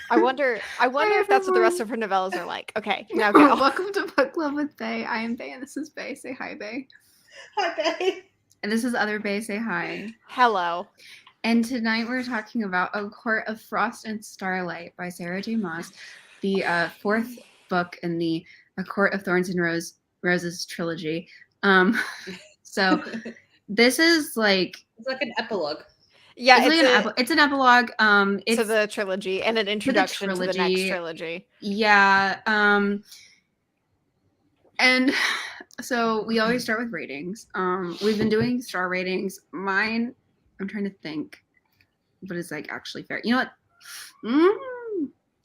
I wonder if that's what the rest of her novellas are like. Okay, now go. Welcome to Book Club with Bae. I am Bae, and this is Bae. Say hi, Bae. Hi, babe. And this is other Bae. Say hi. Hello. And tonight we're talking about A Court of Frost and Starlight by Sarah J. Maas, the fourth book in the A Court of Thorns and Roses trilogy. So this is like It's like an epilogue. Yeah, it's an epilogue. It's to the trilogy and an introduction to the next trilogy. Yeah. And so we always start with ratings. We've been doing star ratings. Mine, I'm trying to think, but it's like actually fair. You know what?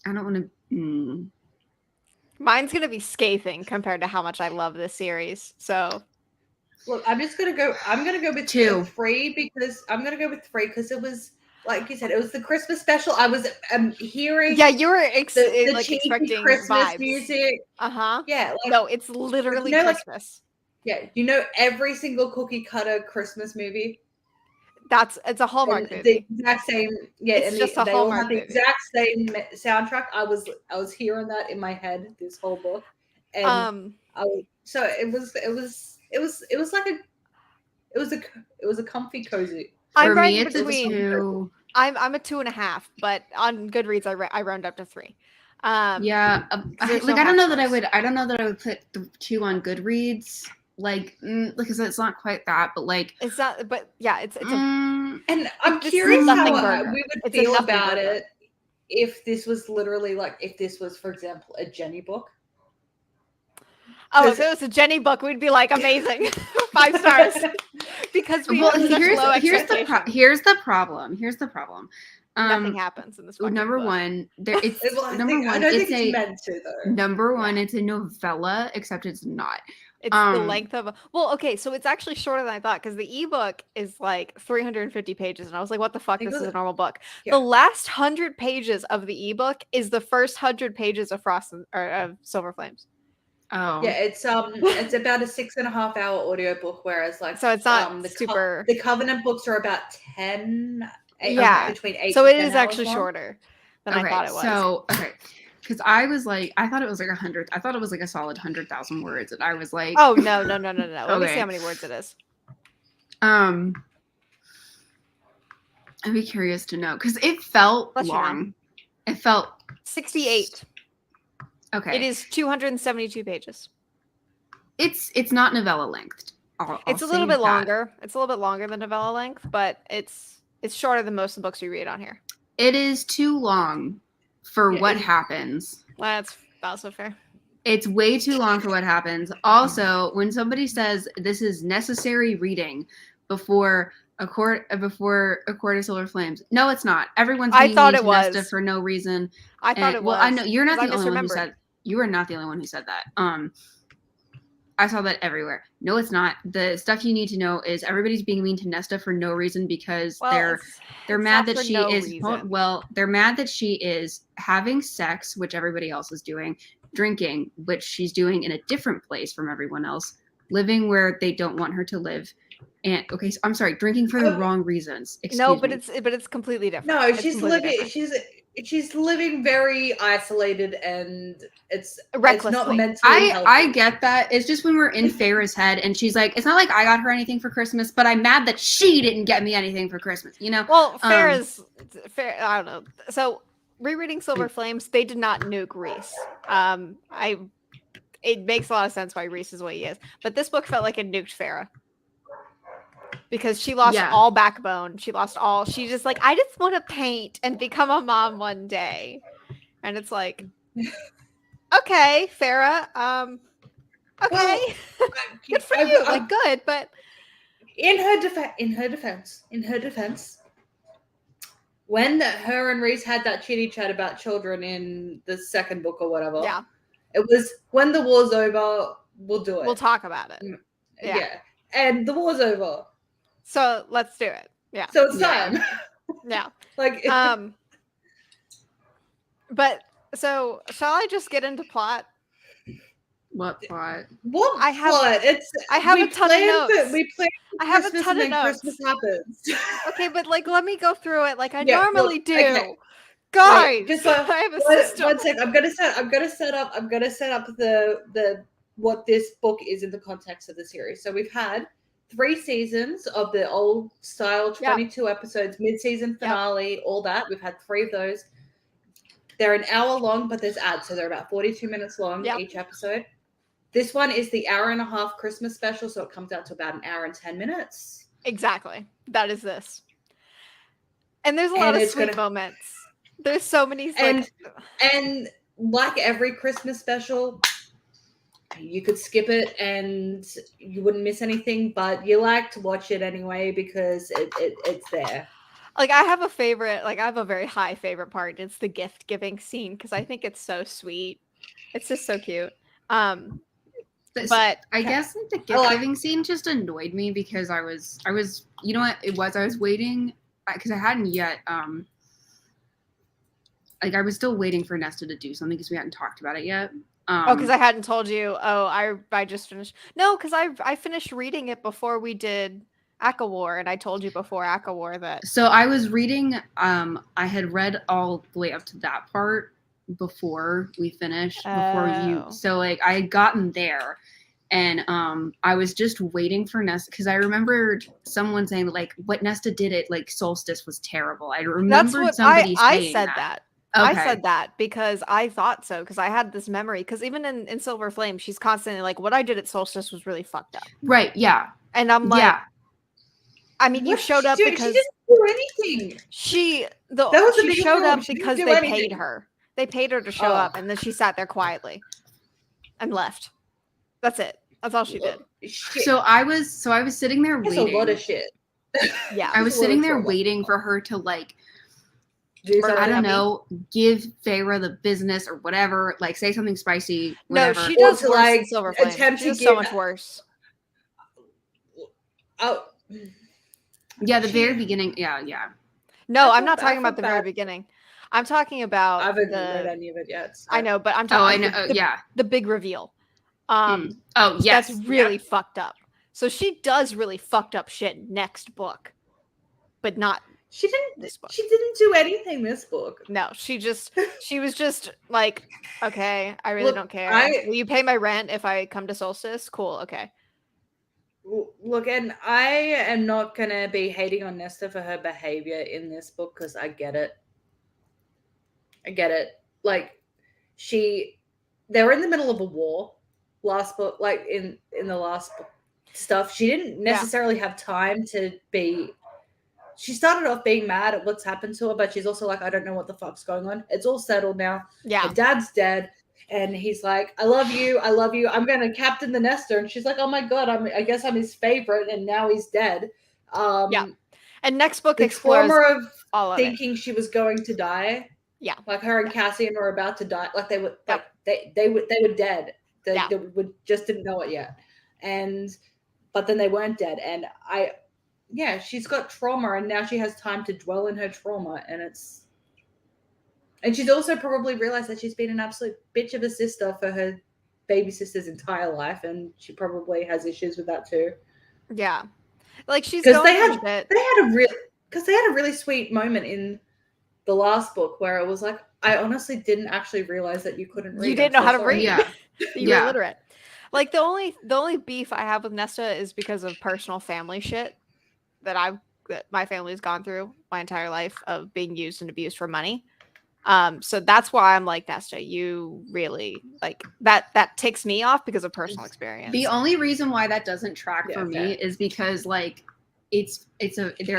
I don't want to. Mine's gonna be scathing compared to how much I love this series. So, look, I'm gonna go with 2. 3 because I'm gonna go with 3 because it was, like you said, it was the Christmas special. I was hearing. Yeah, you were the like cheesy expecting Christmas vibes. music. Yeah. No, it's literally Christmas. Every single cookie cutter Christmas movie. It's a Hallmark movie. The exact same. Yeah, it's just a Hallmark all have the movie. exact same soundtrack. I was hearing that in my head this whole book, and so it was a comfy cozy. For me, it's a 2. I'm a 2.5, but on Goodreads I round up to 3. I don't know that I would put the 2 on Goodreads. Because it's not quite that, but it's not. But yeah, it's and I'm curious how we would feel about it if this was literally if this was, for example, a Jenny book. Oh, if it was a Jenny book, we'd be like amazing, 5 stars. Because here's the problem. Nothing happens in this. Number book. One, it's a novella, except it's not. It's the length of so it's actually shorter than I thought because the ebook is like 350 pages, and I was like, "What the fuck? This is a normal book." Yeah. The last 100 pages of the ebook is the first 100 pages of of Silver Flames. Oh, yeah, it's about a 6.5 hour audiobook, whereas so it's not super. The Covenant books are about 10. Between 8. So it is actually shorter than I thought it was. So because I was like, I thought it was like 100. I thought it was like a solid 100,000 words, and I was like, oh no. Let me see how many words it is. I'd be curious to know because it felt long. It felt 68. Okay. It is 272 pages. It's not novella length. It's a little bit longer. It's a little bit longer than novella length, but it's shorter than most of the books you read on here. It is too long for what happens. That's also fair. It's way too long for what happens. Also, when somebody says this is necessary reading before a court of Silver Flames, no, it's not. Everyone's being mean to Nesta for no reason. I thought it was. Well, I know you're not the only one who said. You are not the only one who said that. I saw that everywhere. No, it's not. The stuff you need to know is everybody's being mean to Nesta for no reason because they're mad that she is they're mad that she is having sex, which everybody else is doing, drinking, which she's doing in a different place from everyone else, living where they don't want her to live. And so I'm sorry, drinking for the wrong reasons. It's completely different. No, she's living very isolated, and it's not mentally healthy. I get that. It's just when we're in Farrah's head and she's like, it's not like I got her anything for Christmas, but I'm mad that she didn't get me anything for Christmas, you know? Well, Farrah's I don't know. So rereading Silver Flames, they did not nuke Rhys. It makes a lot of sense why Rhys is the way he is. But this book felt like it nuked Farrah. Because she lost all backbone. She's just like, I just want to paint and become a mom one day. And it's like, okay, Farrah. Okay. Well, good for you. Good, but in her defense, when her and Rhys had that chitty chat about children in the second book or whatever, it was when the war's over, we'll do it. We'll talk about it. Yeah. And the war's over. So let's do it. Yeah. So it's time. Yeah. But so shall I just get into plot? What plot? What I have plot? I have a ton of notes. We planned I have a ton of notes. Christmas happens. Okay, but let me go through it like I normally do. Okay. Guys, I One sec. I'm gonna set up the what this book is in the context of the series. So we've had 3 seasons of the old style 22 episodes, mid-season finale, all that. We've had 3 of those. They're an hour long, but there's ads, so they're about 42 minutes long each episode. This one is the hour and a half Christmas special, so it comes out to about an hour and 10 minutes. Exactly. That is this. And there's a lot of sweet moments. There's so many. And like every Christmas special, you could skip it and you wouldn't miss anything, but you like to watch it anyway because it's there. Like I have a favorite, I have a very high favorite part. It's the gift giving scene because I think it's so sweet. It's just so cute. But I guess the gift giving scene just annoyed me because I was you know what it was, I was waiting because I hadn't yet I was still waiting for Nesta to do something because we hadn't talked about it yet. Because I hadn't told you. I just finished. No, because I finished reading it before we did ACOWAR, and I told you before ACOWAR that. So I was reading. I had read all the way up to that part before we finished. So I had gotten there, and I was just waiting for Nesta because I remembered someone saying what Nesta did at Solstice was terrible. I remembered somebody saying said that. Okay. I said that because I thought so, because I had this memory. Because even in Silver Flame, she's constantly what I did at Solstice was really fucked up. Right, yeah. And I'm I mean, you showed up because... She didn't do anything. She showed up because they paid her. They paid her to show up, and then she sat there quietly and left. That's it. That's all she did. Shit. So I was sitting there waiting. That's a lot of shit. Yeah. I was sitting there waiting for her to I don't know, give Feyre the business or whatever, say something spicy. Whatever. No, she does worse than Silver Flame. She does so much worse. Oh. Yeah, the very beginning. Yeah. No, I'm not talking about the very beginning. I'm talking about. I haven't read any of it yet. So. I know, but I'm talking. I know. The big reveal. Oh yes, that's really fucked up. So she does really fucked up shit next book, but not. She didn't. This book. She didn't do anything this book. No, she was just okay, I really don't care. Will you pay my rent if I come to Solstice? Cool, okay. Look, and I am not gonna be hating on Nesta for her behavior in this book because I get it. They were in the middle of a war. Last book, in the last stuff, she didn't necessarily have time to be. She started off being mad at what's happened to her, but she's also I don't know what the fuck's going on. It's all settled now. Yeah. Her dad's dead. And he's like, I love you. I'm going to captain the Nesta. And she's like, oh my God, I guess I'm his favorite. And now he's dead. Yeah. And next book the explores trauma of all of thinking she was going to die. Yeah. Her and Cassian were about to die. They were they were dead. They just didn't know it yet. But then they weren't dead. And she's got trauma, and now she has time to dwell in her trauma, and she's also probably realized that she's been an absolute bitch of a sister for her baby sister's entire life, and she probably has issues with that too. Yeah, she's going they had a really sweet moment in the last book where it was I honestly didn't actually realize that you couldn't read. You didn't know how to read. Yeah, you were illiterate. The only beef I have with Nesta is because of personal family shit that my family's gone through my entire life of being used and abused for money. So that's why I'm Nesta, you really that ticks me off because of personal experience. The only reason why that doesn't track for me is because they're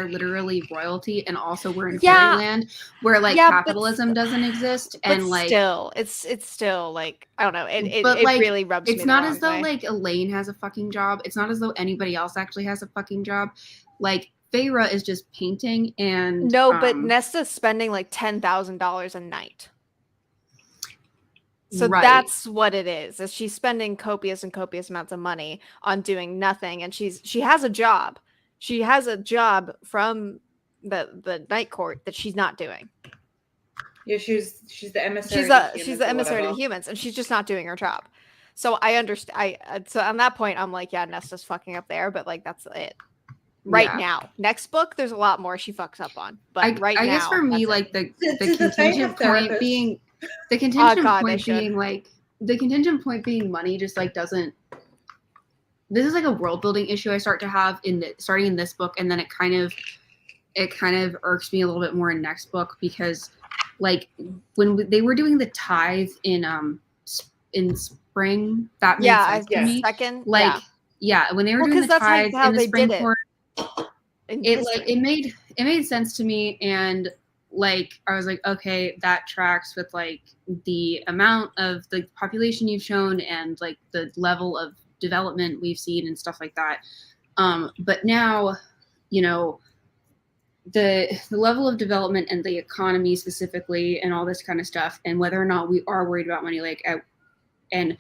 literally royalty, and also we're in fairyland where capitalism doesn't exist, and still it's still I don't know, it really rubs me. It's not as though Elaine has a fucking job. It's not as though anybody else actually has a fucking job. Feyre is just painting, and but Nesta's spending $10,000 a night. So that's what it is she's spending copious amounts of money on doing nothing, and she has a job. She has a job from the night court that she's not doing. Yeah, she's the emissary. She's the emissary of the humans, and she's just not doing her job. So I understand. So on that point, I'm Nesta's fucking up there, but that's it. Now, next book, there's a lot more she fucks up on. But I guess for me, the contingent point being The contingent point being like the contingent point being money just like doesn't. This is like a world building issue I start to have starting in this book, and then it kind of irks me a little bit more in next book because like when they were doing the tithe in spring, that made sense to me. Second, like when they were doing the tithe in the spring court, it made sense to me, and like I was like, okay, that tracks with like the amount of the population you've shown and like the level of development we've seen and stuff like that. But now, you know, the level of development and the economy specifically and all this kind of stuff, and whether or not we are worried about money, and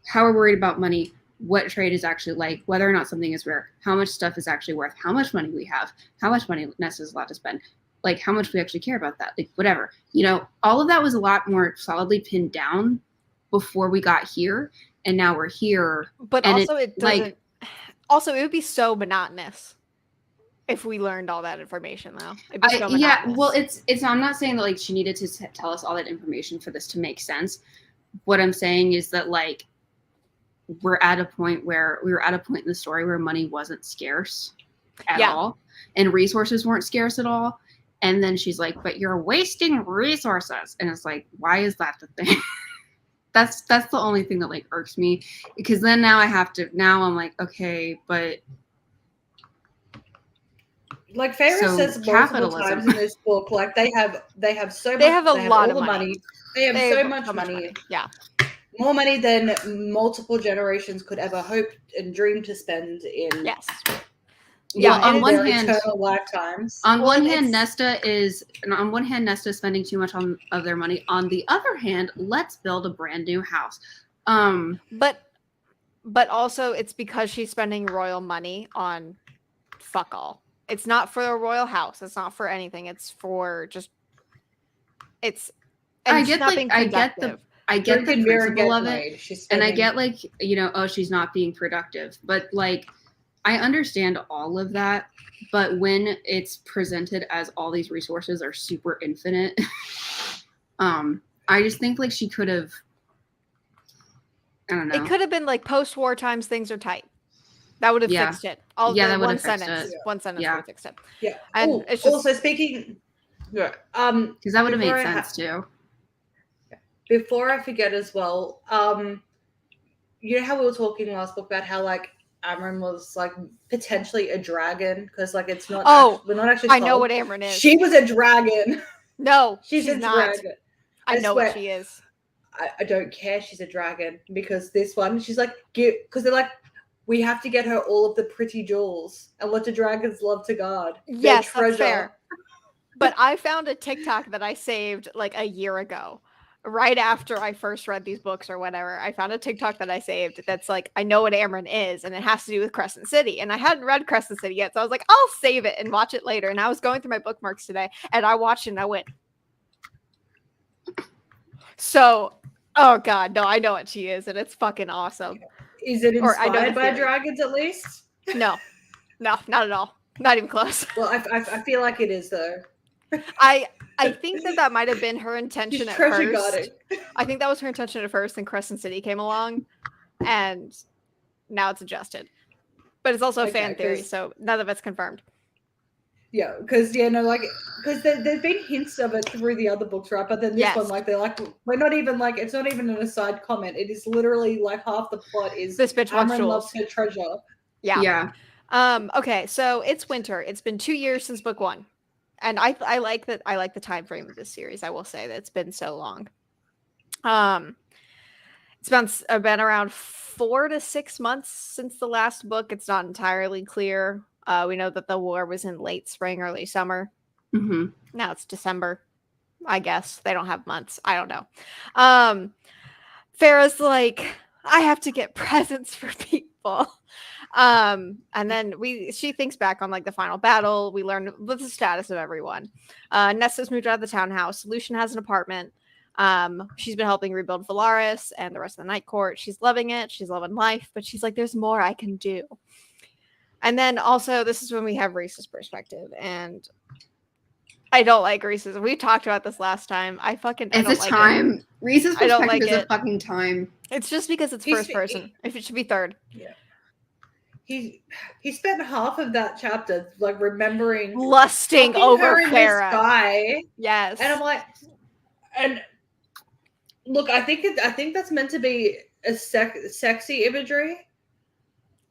how we're worried about money, what trade is actually like, whether or not something is rare, how much stuff is actually worth, how much money we have, how much money Nesta is allowed to spend, like how much we actually care about that, like whatever, you know, all of that was a lot more solidly pinned down before we got here, and now we're here. But also it doesn't. Also, it would be so monotonous if we learned all that information, though. It'd be so monotonous. Well, it's. I'm not saying that like she needed to tell us all that information for this to make sense. What I'm saying is that like we were at a point in the story where money wasn't scarce at all, and resources weren't scarce at all. And then she's like, "But you're wasting resources," and it's like, why is that the thing? That's the only thing that like irks me, because then now I'm like, okay, but like Farrah says multiple times in this book, like they have a lot of money. They have so much money. Yeah. More money than multiple generations could ever hope and dream to spend in. Yes. Yeah, on one hand, eternal lifetimes. On one hand, Nesta is spending too much of their money. On the other hand, let's build a brand new house. But also it's because she's spending royal money on fuck all. It's not for a royal house. It's not for anything. It's for just. I get the principle of it, and I get like, you know, oh, she's not being productive, but like. I understand all of that, but when it's presented as all these resources are super infinite, I just think like she could have, I don't know. It could have been like post-war times things are tight. That would have fixed it. That one sentence would have fixed it. Yeah. And it's just, also speaking, because that would have made sense too. Before I forget as well, you know how we were talking last book about how like Amryn was like potentially a dragon because like it's not. We're not actually. I know what Amryn is. She was a dragon. No, she's a not. dragon. I know what she is. I don't care. She's a dragon because this one, she's like, because they're like, we have to get her all of the pretty jewels, and what do dragons love to guard? Yes, that's fair. But I found a TikTok that I saved like a year ago. Right after I first read these books or whatever, I found a TikTok that I saved that's like, I know what Amryn is, and it has to do with Crescent City. And I hadn't read Crescent City yet, so I was like, I'll save it and watch it later. And I was going through my bookmarks today, and I watched it, and I went, so, oh God, no, I know what she is, and it's fucking awesome. Is it inspired by dragons at least? No, not at all. Not even close. Well, I feel like it is, though. I think that might have been her intention at first. I think that was her intention at first, and Crescent City came along, and now it's adjusted. But it's also a fan theory, so none of it's confirmed. Yeah, because there's been hints of it through the other books, right? But then this one, like, they're like, we're not even like, it's not even an aside comment. It is literally like half the plot is this bitch loves her treasure. Yeah. Okay, so it's winter. It's been 2 years since book 1. And I like that. I like the time frame of this series. I will say that it's been so long. It's been around 4 to 6 months since the last book. It's not entirely clear. We know that the war was in late spring, early summer. Mm-hmm. Now it's December. I guess they don't have months. I don't know. Farrah's like, I have to get presents for people. And then she thinks back on like the final battle. We learn the status of everyone. Nesta's moved out of the townhouse. Lucian has an apartment. She's been helping rebuild Valaris and the rest of the Night Court. She's loving it. She's loving life, but she's like, there's more I can do. And then also this is when we have Rhys's perspective. And I don't like Reese's. We talked about this last time. It's a time. Reese's perspective is a fucking time. It's just because it's first person. If it should be third. Yeah. He spent half of that chapter like remembering lusting over Farrah. This guy. Yes. And I'm like, and look, I think that's meant to be a sexy imagery.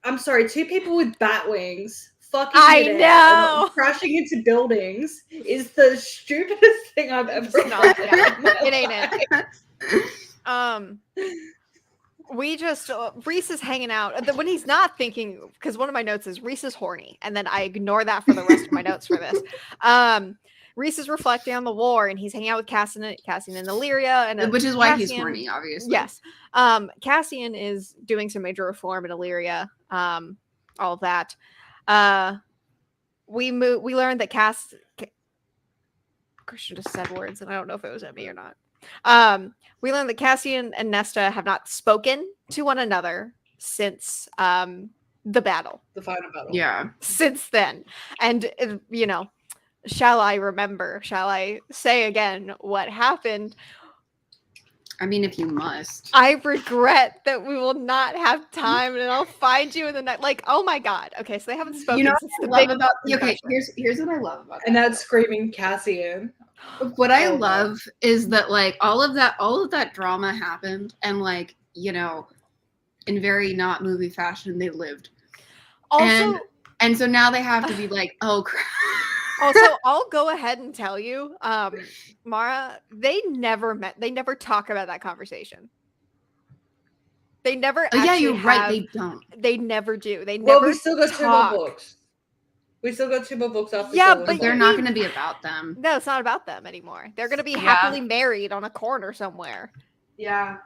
I'm sorry, two people with bat wings fucking and crashing into buildings is the stupidest thing I've ever seen. It ain't it. We just Reese is hanging out when he's not thinking, because one of my notes is Reese is horny, and then I ignore that for the rest of my notes for this. Reese is reflecting on the war, and he's hanging out with Cassian and Illyria, and which is why he's horny, obviously. Yes. Cassian is doing some major reform in Illyria. All of that. We learned that Christian just said words, and I don't know if it was at me or not. We learned that Cassian and Nesta have not spoken to one another since the final battle. Yeah. Since then. And, shall I remember? Shall I say again what happened? I mean, if you must. I regret that we will not have time, and I'll find you in the night. Like, oh my god. Okay, so they haven't spoken since the big. Okay, here's what I love about that. And that's screaming Cassian. What I love is that like all of that drama happened, and like, in very not movie fashion, they lived. Also, and so now they have to be like, oh crap. Also, I'll go ahead and tell you, Mara, they never talk about that conversation. They never yeah, you're right, they don't. They never do. They never we still got 2 more books. We still got 2 more books after. Yeah, but they're not going to be about them. No, it's not about them anymore. They're going to be happily married on a corner somewhere. Yeah.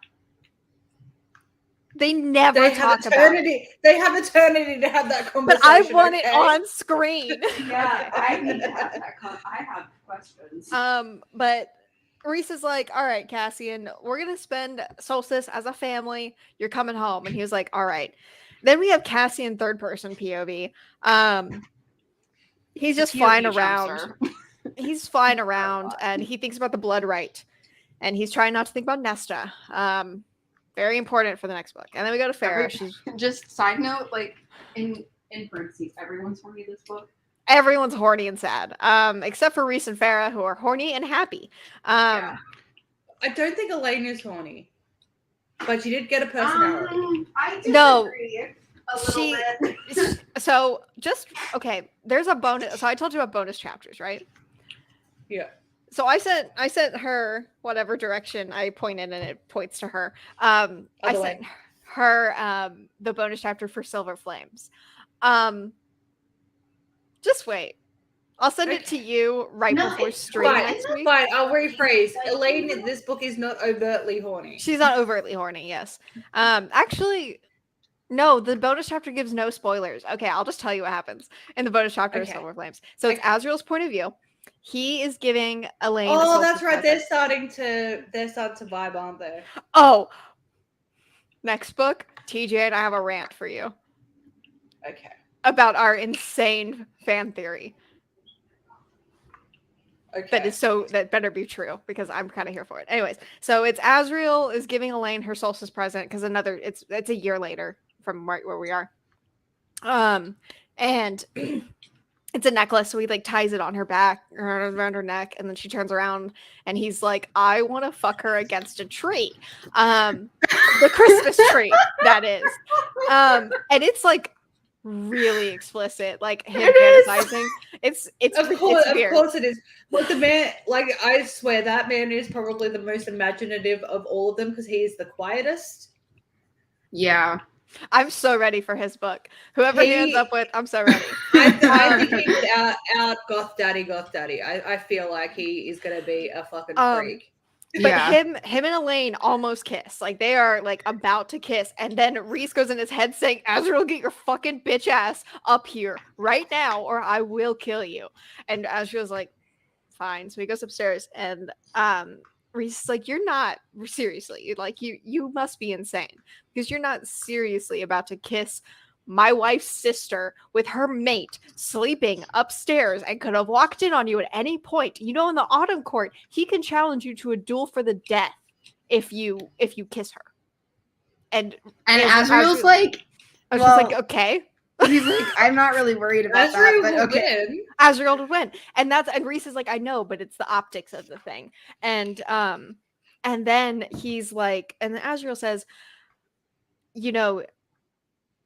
They never talk about it. They have eternity to have that conversation. But I want it on screen. Yeah, I need to have that. I have questions. But Reese is like, all right, Cassian, we're going to spend Solstice as a family. You're coming home. And he was like, all right. Then we have Cassian third person POV. He's just flying around. He's flying around and he thinks about the blood right. And he's trying not to think about Nesta. Very important for the next book. And then we go to Farrah. She's just side note, like in parentheses, everyone's horny this book. Everyone's horny and sad. Except for Reese and Farrah, who are horny and happy. I don't think Elaine is horny. But she did get a personality. I disagree. So just okay, there's a bonus. So I told you about bonus chapters, right? Yeah. So I sent her whatever direction I pointed, and it points to her. I sent her the bonus chapter for Silver Flames. Just wait. I'll send it to you before stream next week. Fine, I'll rephrase. Elaine in this book is not overtly horny. She's not overtly horny, yes. Actually, no, the bonus chapter gives no spoilers. Okay, I'll just tell you what happens in the bonus chapter of Silver Flames. So it's Azriel's point of view. He is giving Elaine. Oh, that's right. They're starting to vibe, aren't they? Oh, next book, TJ and I have a rant for you. Okay. About our insane fan theory. Okay. That better be true because I'm kind of here for it. Anyways, so it's Azriel is giving Elaine her solstice present because it's a year later from right where we are. And it's a necklace, so he like ties it on her back or around her neck, and then she turns around and he's like, I want to fuck her against a tree. The Christmas tree, that is. And it's like really explicit, like him fantasizing. It's of course it is. But the man, like, I swear that man is probably the most imaginative of all of them because he is the quietest. Yeah. I'm so ready for his book. Whoever he ends up with, I'm so ready. I think he's out goth daddy. I feel like he is gonna be a fucking freak. But him and Elaine almost kiss. Like they are like about to kiss, and then Reese goes in his head saying, Azriel, get your fucking bitch ass up here right now, or I will kill you. And Azriel's like, fine. So he goes upstairs, and Reese is like, you're not seriously, like you must be insane because you're not seriously about to kiss my wife's sister with her mate sleeping upstairs and could have walked in on you at any point. You know, in the Autumn Court, he can challenge you to a duel for the death if you kiss her. And Azriel's like, I was just like, okay. He's like, I'm not really worried about that, but okay. Azriel would win. And Reese is like, I know, but it's the optics of the thing. And then he's like, and then Azriel says, you know,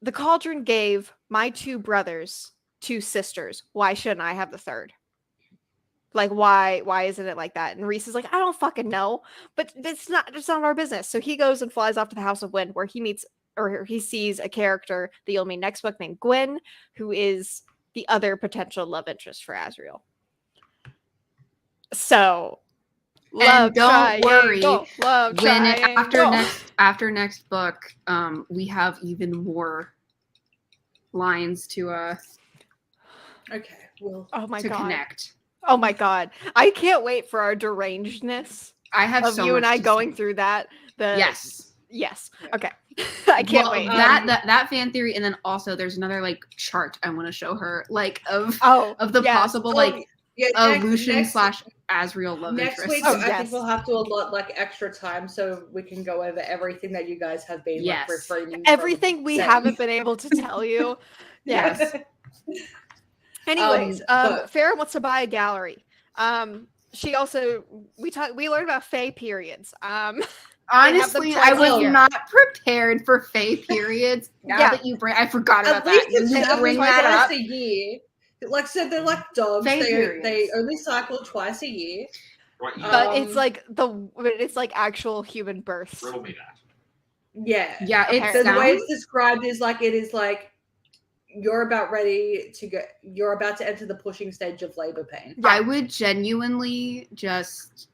the cauldron gave my 2 brothers 2 sisters. Why shouldn't I have the third? Like, why isn't it like that? And Reese is like, I don't fucking know, but it's not our business. So he goes and flies off to the House of Wind, where he sees a character that you'll meet next book named Gwen, who is the other potential love interest for Azriel. So, don't worry, after next book, we have even more lines to okay, well, connect. Oh my god, I can't wait for our derangedness. I have of so you much and I to going say. through that. Yes. Yeah. Okay. I can't wait. That fan theory, and then also there's another like chart I want to show her, like of the possible Lucian / Azriel love next interest. week. I think we'll have to allot like extra time so we can go over everything that you guys have been like refraining. Everything we haven't been able to tell you. Yes. Anyways, Farrah wants to buy a gallery. She also we learned about Fae periods. Honestly, I was not prepared for Fae periods. Now that you I forgot about that. You bring that up. A year. Like so, they're like dogs. They only cycle twice a year. But it's like actual human births. Yeah. Yeah. It's the way it's described is like you're about to enter the pushing stage of labor pain. Yeah. I would genuinely just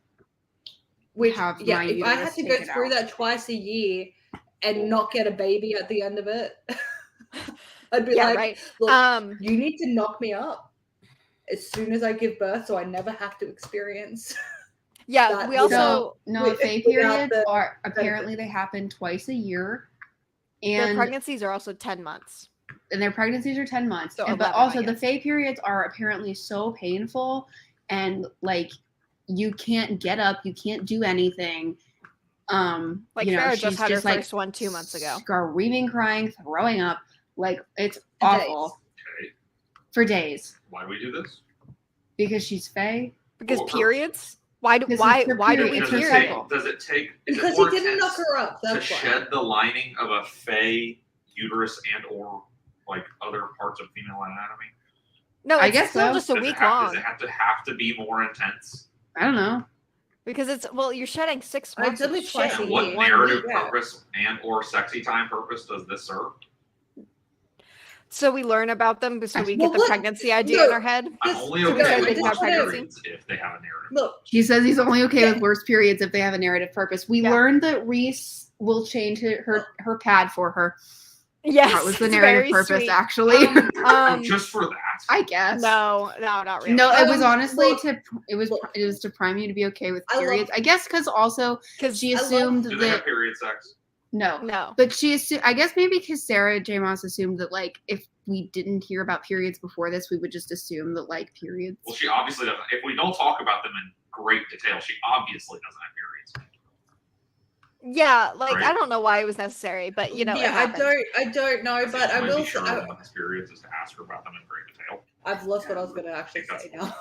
if I had to go through that twice a year and not get a baby at the end of it, I'd be look, you need to knock me up as soon as I give birth so I never have to experience. Yeah, we also Fae periods are apparently they happen twice a year. And their pregnancies are also 10 months. And their pregnancies are 10 months. So but also the Fae periods are apparently so painful and like you can't get up, you can't do anything. Farrah just had her first one 2 months ago. Screaming, crying, throwing up. Like it's awful. Okay. For days. Why do we do this? Because she's Fae. Because periods? Why do we period? Does it take? Because he didn't knock her up. To shed the lining of a Fae uterus and or like other parts of female anatomy? No, I guess still just a week long. Does it have to be more intense? I don't know. Because you're shedding 6 months. It's only twice a year. What narrative purpose and or sexy time purpose does this serve? So we learn about them so we get the pregnancy idea in our head. I'm only okay with worse periods if they have a narrative. Look, he says he's only okay with worse periods if they have a narrative purpose. We learned that Reese will change her pad for her. Yes, that was the narrative purpose, actually. Just for that, I guess. No, not really. No, it was honestly it was to prime you to be okay with periods. I guess because she assumed do they have period sex? No. But she assumed, I guess maybe because Sarah J. Maas assumed that like if we didn't hear about periods before this, we would just assume that like periods. Well, she obviously doesn't. If we don't talk about them in great detail, she obviously doesn't have periods. Yeah, like right? I don't know why it was necessary, but you know. Yeah, I don't know, but I will. Sure about his periods is to ask her about them in great detail. I've lost what I was going to actually say now.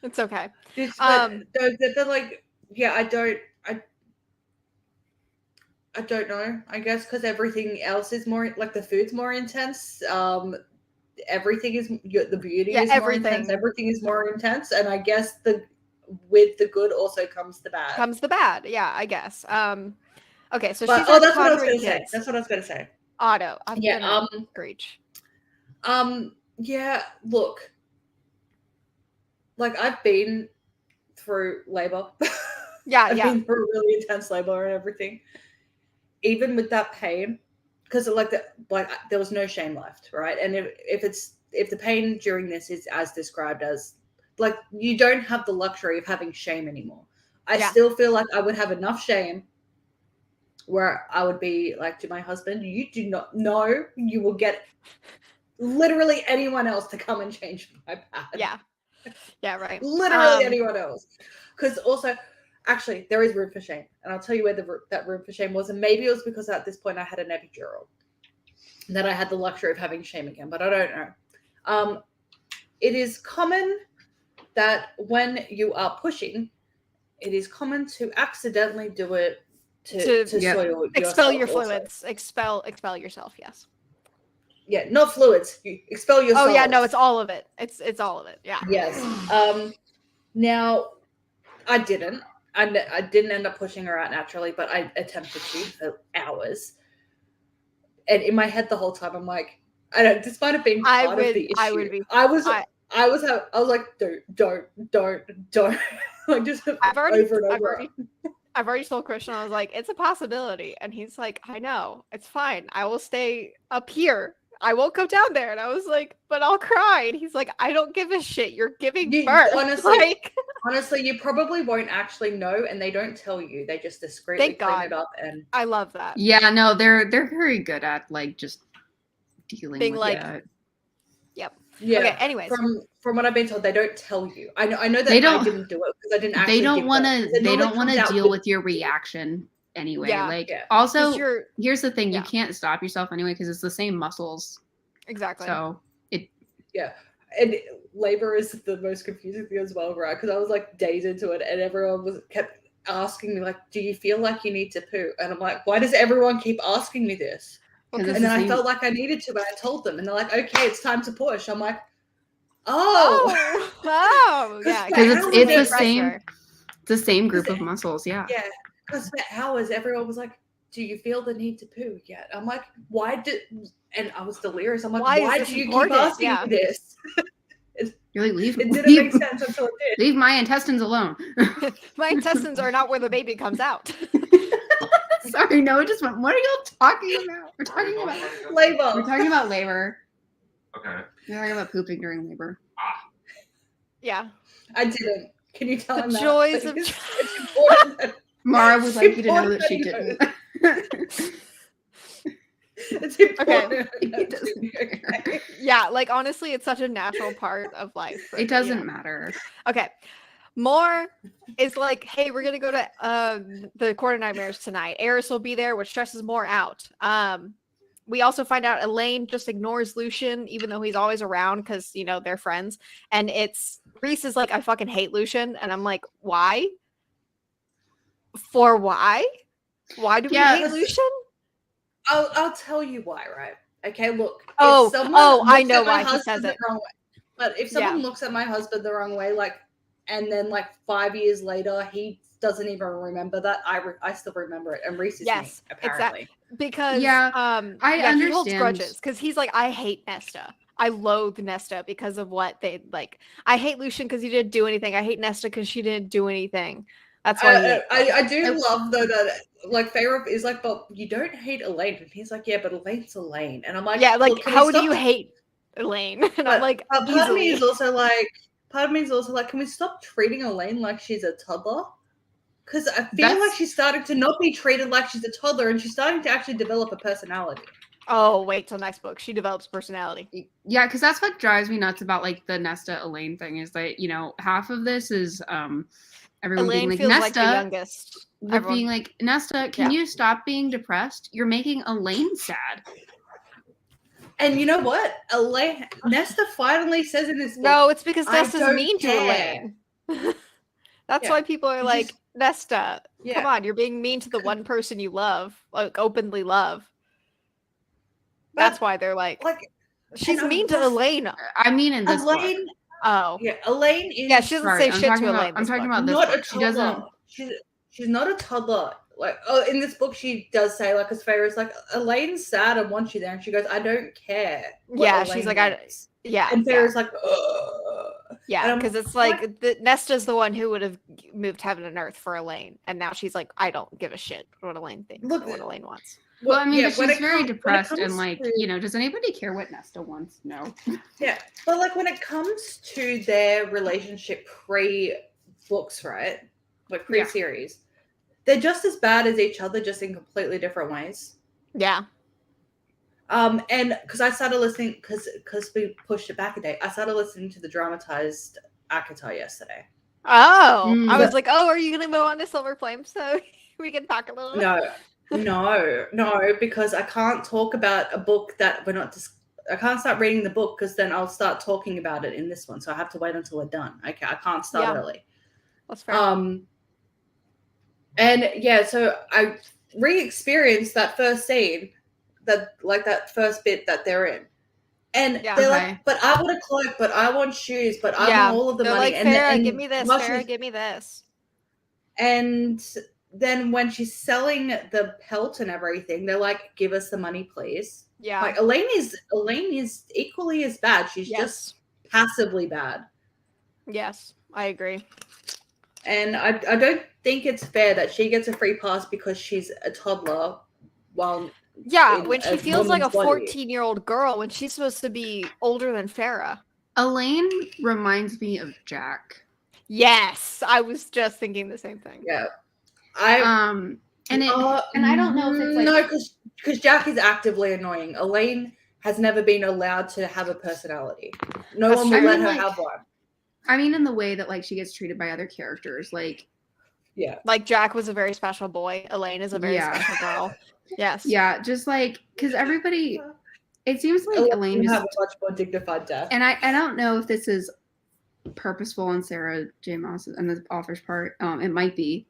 It's okay. They're like, yeah, I don't know. I guess because everything else is more like the food's more intense. Everything is the beauty is more intense. Everything is more intense, and I guess with the good also comes the bad. Yeah, I guess. Okay, so that's what I was going to say. That's what I was going to say. Otto, I'm gonna preach. Yeah. Look, like I've been through labor. I've been through really intense labor and everything. Even with that pain, because there was no shame left, right? And if the pain during this is as described as like you don't have the luxury of having shame anymore. I still feel like I would have enough shame where I would be like to my husband, you do not know you will get literally anyone else to come and change my pad. Yeah, right. Literally anyone else. Because also, actually, there is room for shame. And I'll tell you where that room for shame was. And maybe it was because at this point I had an epidural. That I had the luxury of having shame again, but I don't know. It is common that when you are pushing, it is common to accidentally do it to soil expel your fluids. Expel yourself, yes. Yeah, not fluids. You expel your solids. Oh yeah, no, it's all of it. It's all of it. Yeah. Yes. Now I didn't. I didn't end up pushing her out naturally, but I attempted to for hours. And in my head the whole time, I'm like, I don't. This might have been part of the issue. I was like, don't. Like just I've already told Christian, I was like, it's a possibility, and he's like, I know, it's fine. I will stay up here. I won't go down there. And I was like, but I'll cry. And he's like, I don't give a shit. You're giving birth. Honestly, you probably won't actually know, and they don't tell you. They just discreetly clean it up. And I love that. Yeah, no, they're very good at like just dealing with that. Yep. Yeah. Okay. Anyways, from what I've been told, they don't tell you. I know that I didn't do it because I didn't actually. They don't want to deal with your reaction anyway. Yeah, also, here's the thing: you can't stop yourself anyway because it's the same muscles. Exactly. So and labor is the most confusing thing as well, right? Because I was like days into it, and everyone kept asking me like, "Do you feel like you need to poo?" And I'm like, "Why does everyone keep asking me this?" And then I felt like I needed to, but I told them, and they're like, "Okay, it's time to push." I'm like, "Oh, yeah," because it's the same. It's the same group of muscles, yeah. Yeah, because for hours everyone was like, "Do you feel the need to poo yet?" I'm like, and I was delirious. I'm like, why do you keep asking me this? You're like, it didn't make sense until it did. Leave my intestines alone. My intestines are not where the baby comes out. Sorry, no, it just went. What are y'all talking about? We're talking about labor. We're talking about labor. Okay. We're talking about pooping during labor. Yeah. I didn't. Can you tell him that? Joys of it's important. Mara would like you to know that she didn't. It's important. Okay. Yeah, like honestly, it's such a natural part of life. It doesn't matter. Okay. More is like, hey, we're gonna go to the Court of Nightmares tonight. Eris will be there, which stresses more out. We also find out Elaine just ignores Lucian, even though he's always around because they're friends. And Reese is like, I fucking hate Lucian, and I'm like, why? For why? Why do we hate Lucian? I'll tell you why, right? Okay, look. I know why he says it. But if someone looks at my husband the wrong way, like, and then like 5 years later, he doesn't even remember that, I still remember it. And Reese is me, apparently. Because I understand. He holds grudges because he's like, I hate Nesta. I loathe Nesta because of what they like. I hate Lucian because he didn't do anything. I hate Nesta because she didn't do anything. That's why I do love though that like Feyre is like, but you don't hate Elaine, and he's like, yeah, but Elaine's Elaine, and I'm like, yeah, like how do you hate Elaine? And I'm like, part of me is also like, can we stop treating Elaine like she's a toddler? Because I feel like she's starting to not be treated like she's a toddler, and she's starting to actually develop a personality. Oh, wait till next book. She develops personality. Yeah, because that's what drives me nuts about like the Nesta Elaine thing is that half of this is everyone Elaine being like, feels Nesta, like the youngest. Being like, Nesta, can you stop being depressed? You're making Elaine sad. And you know what? Nesta finally says in this book, no, it's because Nesta's mean to Elaine. That's why people are like, Nesta, come on, you're being mean to the one person you love, like openly love. That's why they're like she's mean to Elaine. I mean, in this Elaine. book. Oh, yeah, Elaine is. Yeah, she doesn't say shit to Elaine. I'm talking about this not book. A toddler. She doesn't. She's not a toddler. Like, in this book, she does say like, as Feyre's like, Elaine's sad and wants you there, and she goes, I don't care. Yeah, she's like, and Feyre's like, ugh. Yeah, because it's like Nesta's the one who would have moved heaven and earth for Elaine, and now she's like, I don't give a shit what Elaine thinks or what Elaine wants. Well, I mean, but she's very depressed and like, does anybody care what Nesta wants? No. Yeah, but like when it comes to their relationship pre-books, right? Like pre-series, they're just as bad as each other, just in completely different ways. Yeah. And because I started listening, because we pushed it back a day, I started listening to the dramatized Akatar yesterday. Oh, I was like, oh, are you going to move on to Silver Flame so we can talk a little bit? No, because I can't talk about a book that we're not I can't start reading the book because then I'll start talking about it in this one. So I have to wait until we're done. Okay, I can't start early. That's fair. And yeah, so I re-experienced that first scene, that first bit that they're in. And they're like, but I want a cloak, but I want shoes, but I want all of the money. Like, Farrah, give me this. Farrah, give me this. And then when she's selling the pelt and everything, they're like, give us the money, please. Yeah. Like Elaine is equally as bad. She's just passively bad. Yes, I agree. And I don't think it's fair that she gets a free pass because she's a toddler while when she feels like a 14-year-old girl when she's supposed to be older than Farrah. Elaine reminds me of Jack. Yes, I was just thinking the same thing. Yeah. And I don't know if it's like no, because Jack is actively annoying. Elaine has never been allowed to have a personality. No one will let her have one. I mean, in the way that like she gets treated by other characters, like like Jack was a very special boy. Elaine is a very special girl. Yes. Yeah, just like because everybody, it seems like Elaine have a much more dignified death. And I don't know if this is purposeful on Sarah J. Maas and the author's part. It might be.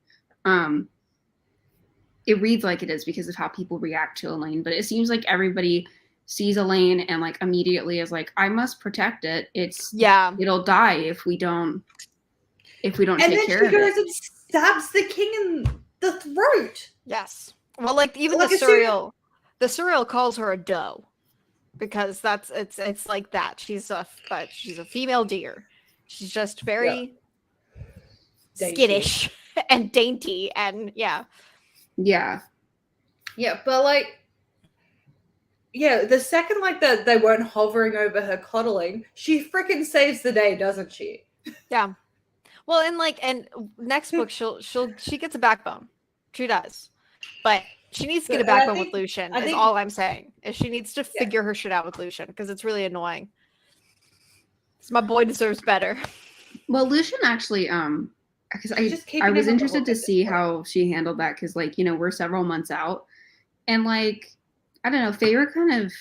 It reads like it is because of how people react to Elaine, but it seems like everybody sees Elaine and like immediately is like, I must protect it. It'll die if we don't take care of it. And then she goes and stabs the king in the throat. Yes. Well, like even the Surreal calls her a doe because it's like that. She's a female deer. She's just very skittish and dainty and Yeah, but like the second like that they weren't hovering over her coddling, she freaking saves the day, doesn't she? Yeah. Well, and next book she gets a backbone. She does. But she needs to get a backbone with Lucian. Is all I'm saying. Is she needs to figure her shit out with Lucian because it's really annoying. My boy deserves better. Well, Lucian actually, because I was interested to see how she handled that because, like, you know, we're several months out, and like, I don't know, Feyre kind of,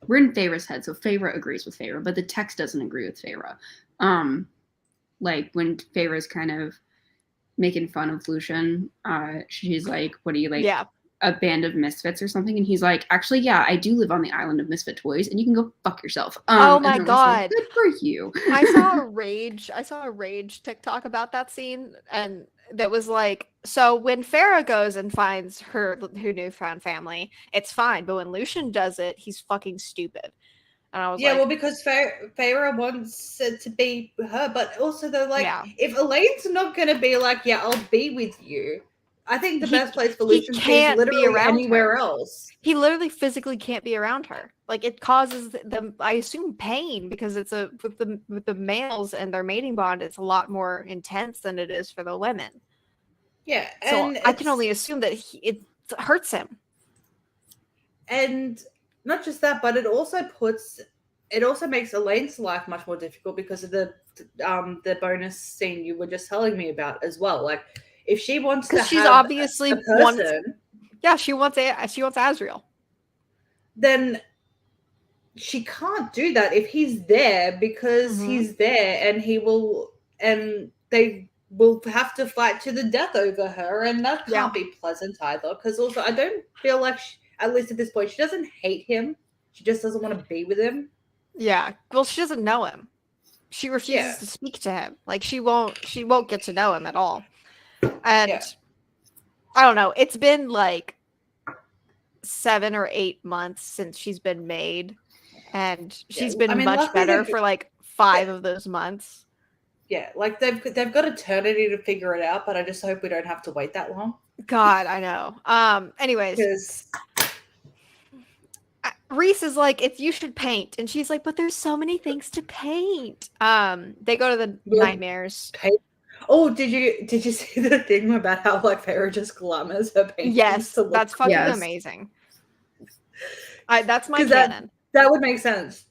we're in Feyre's head, so Feyre agrees with Feyre, but the text doesn't agree with Feyre. Like when Feyre's kind of making fun of Lucian, she's like, what are you, like a band of misfits or something? And he's like, actually, I do live on the island of misfit toys and you can go fuck yourself. Oh my god, like, good for you. I saw a rage TikTok about that scene, and that was like, so when Farrah goes and finds her newfound family, it's fine, but when Lucian does it, he's fucking stupid. And I was well, because Feyre wants it to be her, but also they're like, if Elaine's not going to be like, I'll be with you, I think the best place for Lucian is literally anywhere else. He literally physically can't be around her. Like it causes them, I assume, pain because it's with the males and their mating bond, it's a lot more intense than it is for the women. Yeah, so I can only assume that it hurts him. And not just that, but it also makes Elaine's life much more difficult because of the bonus scene you were just telling me about as well. Like if she wants to, she's obviously a person, she wants Azriel. Then she can't do that if he's there because he's there, and they will have to fight to the death over her, and that can't be pleasant either. Because also, I don't feel like at least at this point, she doesn't hate him. She just doesn't want to be with him. Yeah. Well, she doesn't know him. She refuses to speak to him. Like she won't get to know him at all. And I don't know. It's been like 7 or 8 months since she's been made. And she's been much better for like 5 of those months. Yeah, like they've got eternity to figure it out, but I just hope we don't have to wait that long. God, I know. Anyways. Because Reese is like, you should paint. And she's like, but there's so many things to paint. They go to the nightmares. Oh, did you see the thing about how like Farrah just glamours her paintings? Yes, that's fucking amazing. That's my canon. That would make sense.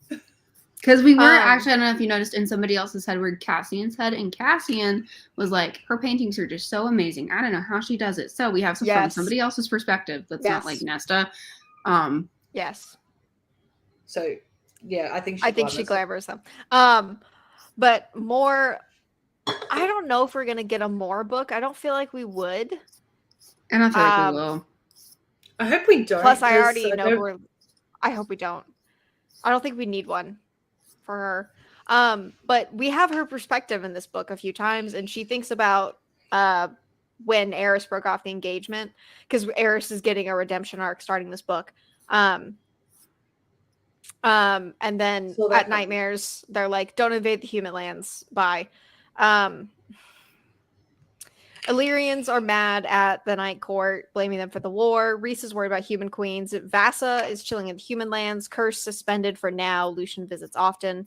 Because we were actually, I don't know if you noticed, in somebody else's head where Cassian's head, and Cassian was like, her paintings are just so amazing. I don't know how she does it. So we have from somebody else's perspective that's not like Nesta. Yes. So yeah, I think she glamours them. But more, I don't know if we're gonna get a more book. I don't feel like we would. And I feel like we will. I hope we don't. Plus, I already know I hope we don't. I don't think we need one for her. But we have her perspective in this book a few times, and she thinks about when Eris broke off the engagement, because Eris is getting a redemption arc starting this book. And then at Nightmares, they're like, don't invade the human lands. Bye. Illyrians are mad at the Night Court, blaming them for the war. Rhys is worried about human queens. Vasa is chilling in the human lands. Curse suspended for now. Lucian visits often.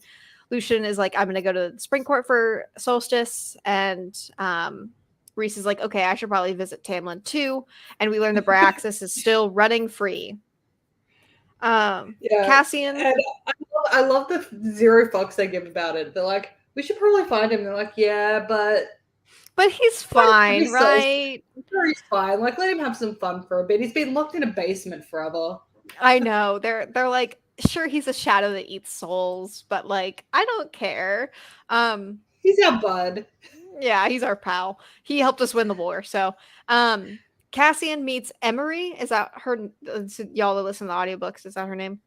Lucian is like, I'm going to go to the Spring Court for Solstice. And Rhys is like, okay, I should probably visit Tamlin too. And we learn the Bryaxis is still running free. Cassian. And I love the zero fucks they give about it. They're like, we should probably find him. They're like, yeah, but he's fine, right? Sure, he's fine. Like, let him have some fun for a bit. He's been locked in a basement forever. I know. They're like, sure, he's a shadow that eats souls, but like, I don't care. He's our bud. Yeah, he's our pal. He helped us win the war. So, Cassian meets Emery. Is that her? Y'all that listen to the audiobooks, is that her name?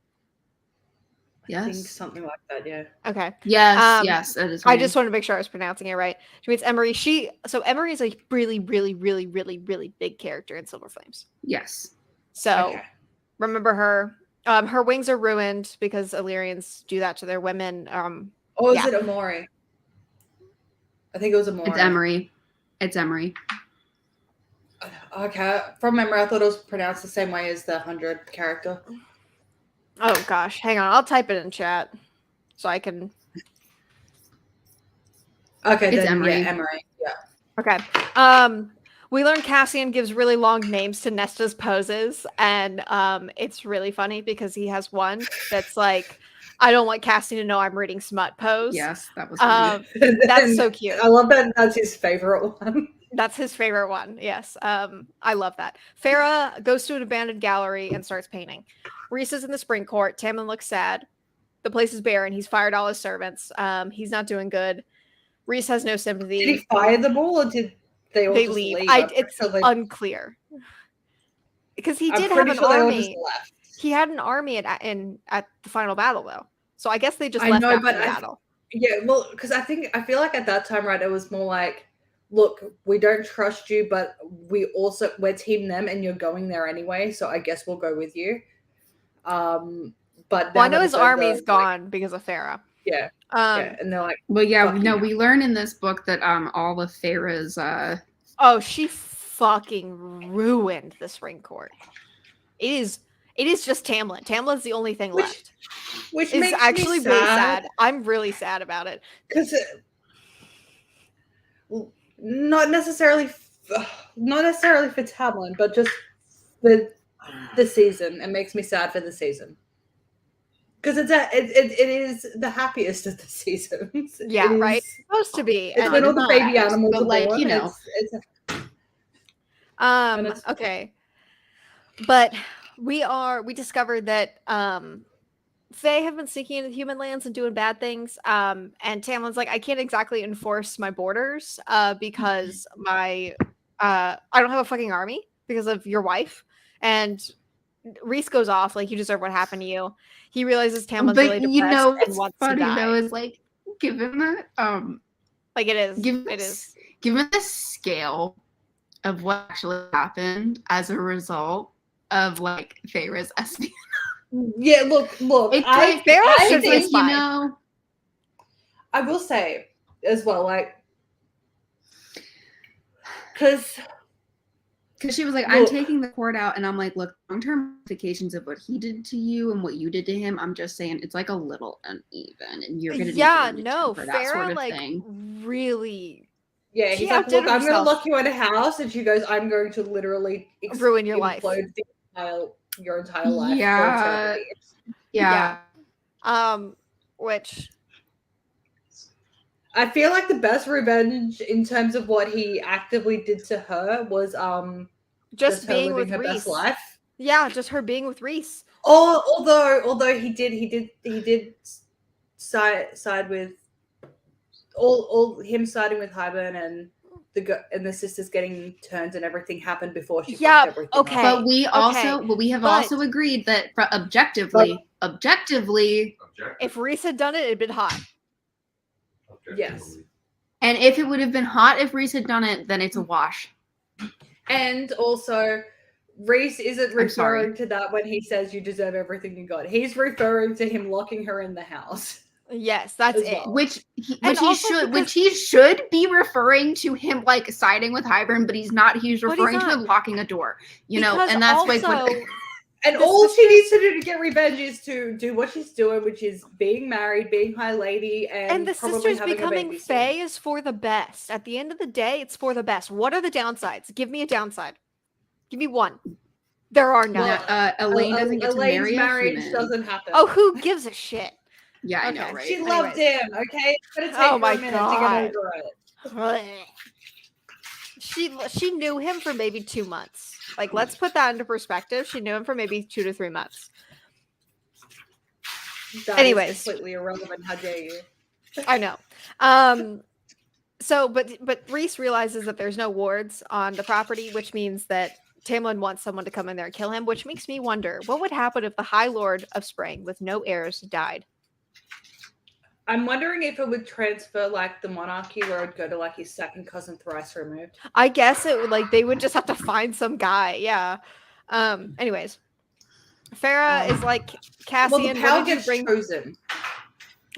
Yes. I think something like that, yeah. Okay. Yes, yes, that is. I just wanted to make sure I was pronouncing it right. She meets Emery. So Emery is a really, really, really, really, really big character in Silver Flames. Yes. So remember her. Her wings are ruined because Illyrians do that to their women. Is it Amori? I think it was Amori. It's Emery. It's Emery. Okay. From memory, I thought it was pronounced the same way as the 100 character. Oh gosh, hang on. I'll type it in chat so I can. Okay, it's then, Emery. Yeah, Emery. Yeah. Okay. We learned Cassian gives really long names to Nesta's poses, and it's really funny because he has one that's like, I don't want Cassian to know I'm reading smut pose. Yes, that was funny. That's so cute. I love that. That's his favorite one. That's his favorite one. Yes. I love that. Farrah goes to an abandoned gallery and starts painting. Rhys is in the Spring Court. Tamlin looks sad. The place is barren. He's fired all his servants. He's not doing good. Rhys has no sympathy. Did he fire them all, or did they all just leave? leave? It's unclear. Because he did have an army. He had an army at the final battle, though. So I guess they just left after the battle. Yeah, well, because I feel like at that time, right, it was more like, look, we don't trust you, but we're team them, and you're going there anyway. So I guess we'll go with you. But I know his army's gone because of Farrah. Yeah. And they're like, well, yeah, no, we learn in this book that all of Farrah's she fucking ruined the Spring Court. It is just Tamlin. Tamlin's the only thing left. Which is makes actually me really sad. I'm really sad about it. Because not necessarily for Tamlin, but just the season. It makes me sad for the season. Because it is the happiest of the seasons. Yeah, right. It's supposed to be. It's when all the baby animals are like, born. You know. Okay. But we discovered that Fae have been sneaking into human lands and doing bad things. And Tamlin's like, I can't exactly enforce my borders because I don't have a fucking army because of your wife. And Rhys goes off like, you deserve what happened to you. He realizes Tamlin's really depressed and wants to die. Though is like, given that like it is. Given the scale of what actually happened as a result of like Farrah's espionage. Yeah, look. I think you know. I will say as well, like, because she was like, I'm taking the court out, and I'm like, look, long-term implications of what he did to you and what you did to him. I'm just saying it's like a little uneven, and you're gonna Farrah that sort of like thing. really. Yeah, he's like, look, I'm going to lock you in a house, and she goes, I'm going to literally ruin your life, your entire life. Yeah. Which I feel like the best revenge in terms of what he actively did to her was just being with her Reese. Best life. Yeah, just her being with Reese. Although he did side with all him siding with Hybern and the sisters getting turned and everything happened before she fucked everything okay. up. But we have also agreed that objectively, if Reese had done it, it'd been hot. Yes. And if it would have been hot if Reese had done it, then it's a wash. And also, Reese isn't referring to that when he says you deserve everything you got. He's referring to him locking her in the house. Yes, that's it. Well. Which he should be referring to him like siding with Hybern, but he's not. He's referring to him locking a door. You know, and that's also, like and all she needs to do to get revenge is to do what she's doing, which is being married, being high lady, and the sisters becoming Fae is for the best. At the end of the day, it's for the best. What are the downsides? Give me a downside. Give me one. There are none. Well, Elaine doesn't get to marry marriage doesn't happen. Oh, who gives a shit? Yeah, I know, right? She loved him. Okay, it's gonna take her a minute to get over it. She knew him for maybe 2 months. Like, let's put that into perspective. She knew him for maybe 2 to 3 months. Anyways, is completely irrelevant. How dare you? I know. So, but Reese realizes that there's no wards on the property, which means that Tamlin wants someone to come in there and kill him. Which makes me wonder, what would happen if the High Lord of Spring, with no heirs, died? I'm wondering if it would transfer like the monarchy, where it would go to like his second cousin thrice removed. I guess it would, like, they would just have to find some guy. Yeah. Anyways, Farah is like, Cassian. Well, the power gets chosen.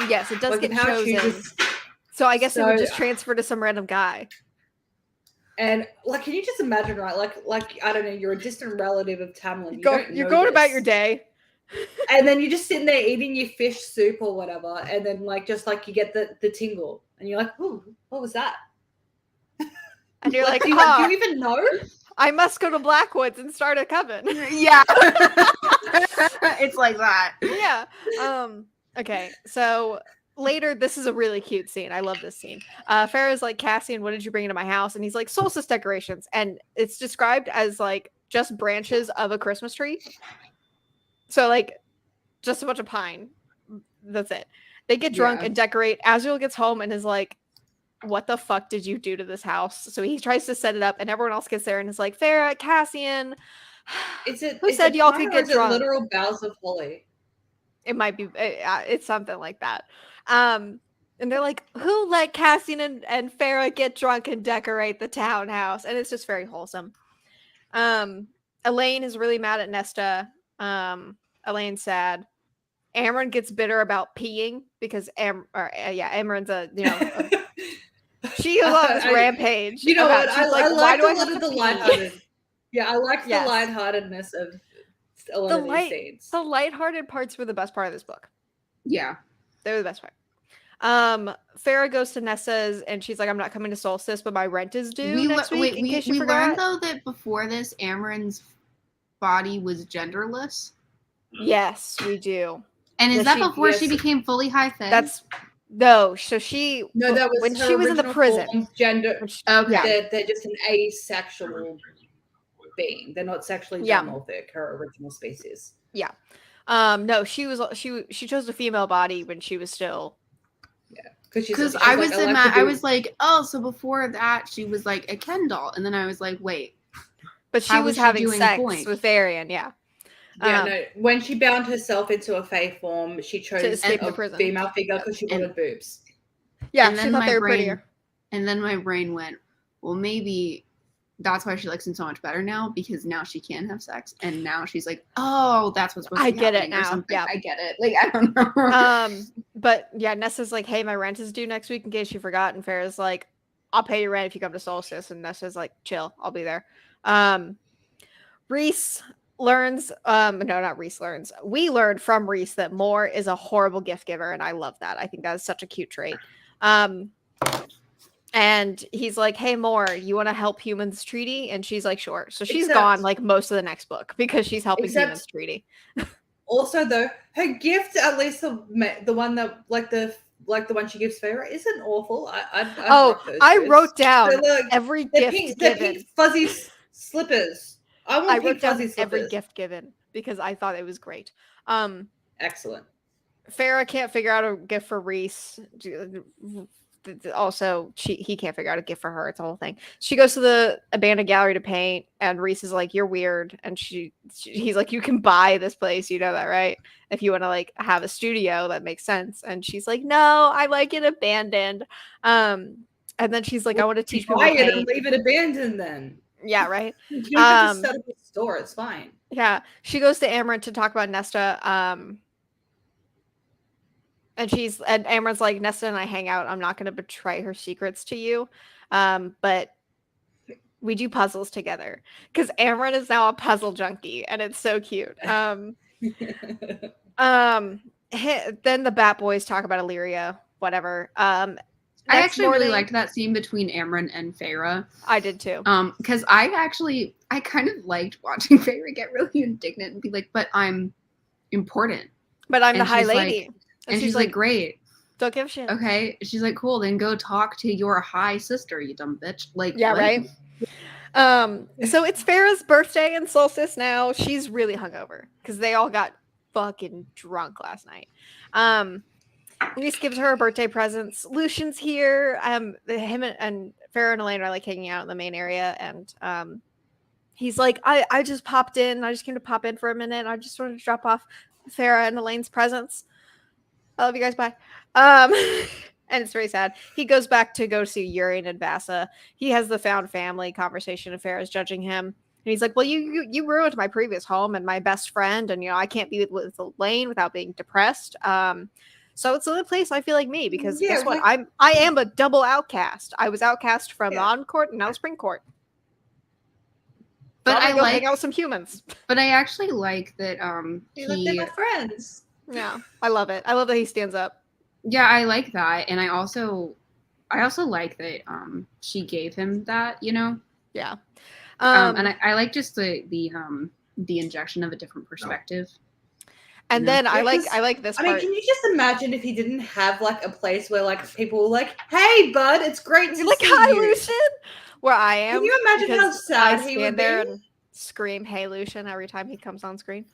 Yes, it does get chosen. So I guess it would just transfer to some random guy. And like, can you just imagine, right? Like I don't know, you're a distant relative of Tamlin. You're going about your day. And then you're just sitting there eating your fish soup or whatever, and then like you get the tingle, and you're like, "Ooh, what was that?" And you're like, do you even know? I must go to Blackwoods and start a coven. Yeah, it's like that. Yeah. Okay. So later, this is a really cute scene. I love this scene. Farah's like, Cassian, what did you bring into my house? And he's like, solstice decorations, and it's described as like just branches of a Christmas tree. So, like, just a bunch of pine. That's it. They get drunk and decorate. Azriel gets home and is like, what the fuck did you do to this house? So he tries to set it up, and everyone else gets there and is like, Farah, Cassian, who said y'all could get drunk? Literal boughs of holly. It might be. It's something like that. And they're like, who let Cassian and Farah get drunk and decorate the townhouse? And it's just very wholesome. Elaine is really mad at Nesta. Elaine's sad. Amren gets bitter about peeing because Amren's she loves rampage. You know what? I like a lot of the lighthearted. Yeah, I like the lightheartedness of a lot of these scenes. The lighthearted parts were the best part of this book. Yeah, they were the best part. Farah goes to Nessa's and she's like, I'm not coming to Solstice, but my rent is due next week. We learned though that before this, Amren's body was genderless. Yes, we do. And is that before she became fully high Fae? That was when she was in the prison. Gender. Okay. They're just an asexual being. They're not sexually dimorphic. Her original species. Yeah. No, she chose a female body when she was still. Yeah. Because I was like, oh, so before that she was like a Ken doll, and then I was like, wait. But she was having sex with Varian, yeah. Yeah, no. When she bound herself into a Fae form, she chose to escape the prison. Female figure because she wanted boobs. Yeah, and she thought they were prettier. And then my brain went, well, maybe that's why she likes him so much better now, because now she can have sex, and now she's like, oh, that's what's supposed to be happening or something. Yeah, I get it. Like, I don't know. But yeah, Nessa's like, hey, my rent is due next week in case you forgot, and Farah's like, I'll pay your rent if you come to Solstice, and Nessa's like, chill, I'll be there. Reese learns, we learned from Reese that Moore is a horrible gift giver, and I love that. I think that is such a cute trait. And he's like, hey, Moore, you want to help humans treaty? And she's like, sure. So she's gone like most of the next book because she's helping humans treaty. Also, though, her gift, at least the one that the one she gives Feyre, isn't awful. I wrote down every gift given. The pink fuzzy slippers. I wrote down every gift given because I thought it was great. Excellent. Feyre can't figure out a gift for Rhys. Also, he can't figure out a gift for her. It's a whole thing. She goes to the abandoned gallery to paint, and Rhys is like, "You're weird," and he's like, "You can buy this place, you know that, right? If you want to like have a studio, that makes sense." And she's like, "No, I like it abandoned." And then she's like, "I want to teach people to paint." And leave it abandoned, then. Yeah, right. You don't have to set up a store. It's fine. Yeah, she goes to Amryn to talk about Nesta. And Amryn's like, Nesta and I hang out. I'm not going to betray her secrets to you. But we do puzzles together. Because Amryn is now a puzzle junkie. And it's so cute. Then the Bat Boys talk about Illyria. Whatever. I actually really liked that scene between Amryn and Feyre. I did too. Because I kind of liked watching Feyre get really indignant and be like, but I'm important. But I'm the high lady. Like, and she's like, great. Don't give a shit. Okay. She's like, cool. Then go talk to your high sister, you dumb bitch. Like, yeah, what? right. So it's Feyre's birthday and solstice now. She's really hungover because they all got fucking drunk last night. Rhys gives her birthday presents. Lucian's here. Him and Feyre and Elaine are like hanging out in the main area, and he's like, I just popped in. I just came to pop in for a minute. I just wanted to drop off Feyre and Elaine's presents. I love you guys. Bye. And it's very sad. He goes back to go see Urian and Vassa. He has the found family conversation, and Feyre's judging him. And he's like, well, you ruined my previous home and my best friend, and I can't be with Elaine without being depressed. So it's the only place I feel like me, because guess what? I am a double outcast. I was outcast from on court and now spring court. But I hang out with some humans. But I actually like that they're my friends. Yeah, I love it. I love that he stands up. Yeah, I like that, and I also like that she gave him that, Yeah. And I like just the injection of a different perspective. And then I like this part. I mean, can you just imagine if he didn't have like a place where like people were like, "Hey, bud, it's great to see you." Hi, Lucian. Where I am. Can you imagine how sad he would be? And scream, "Hey, Lucian," every time he comes on screen.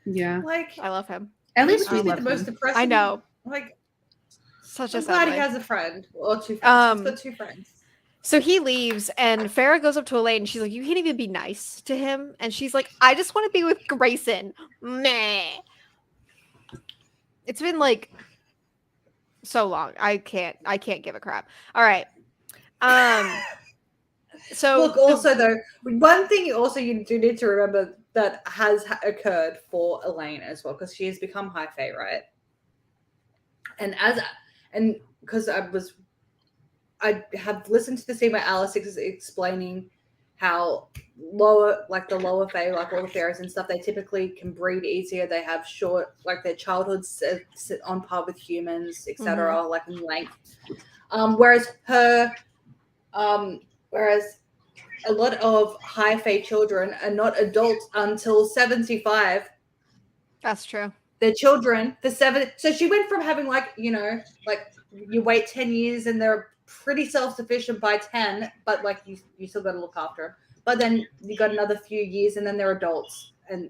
Yeah, like I love him. At least we love him. The most depressing. I know. Like, such I'm a glad sad he life. has a friend or two friends. He's got two friends. So he leaves, and Feyre goes up to Elaine, and she's like, you can't even be nice to him. And she's like, I just want to be with Grayson. Meh. It's been like so long. I can't give a crap. All right. So look, also though, one thing you do need to remember that has occurred for Elaine as well, because she has become High Fae, right? And because I have listened to the scene where Alice is explaining how the lower Fae, like all the fairies and stuff, they typically can breed easier. They have short, like their childhoods sit on par with humans, etc., like in length. Whereas a lot of High Fae children are not adults until 75. That's true. Their children for 7. So she went from having you wait 10 years and they're pretty self-sufficient by 10, but like you still got to look after them. But then you got another few years and then they're adults and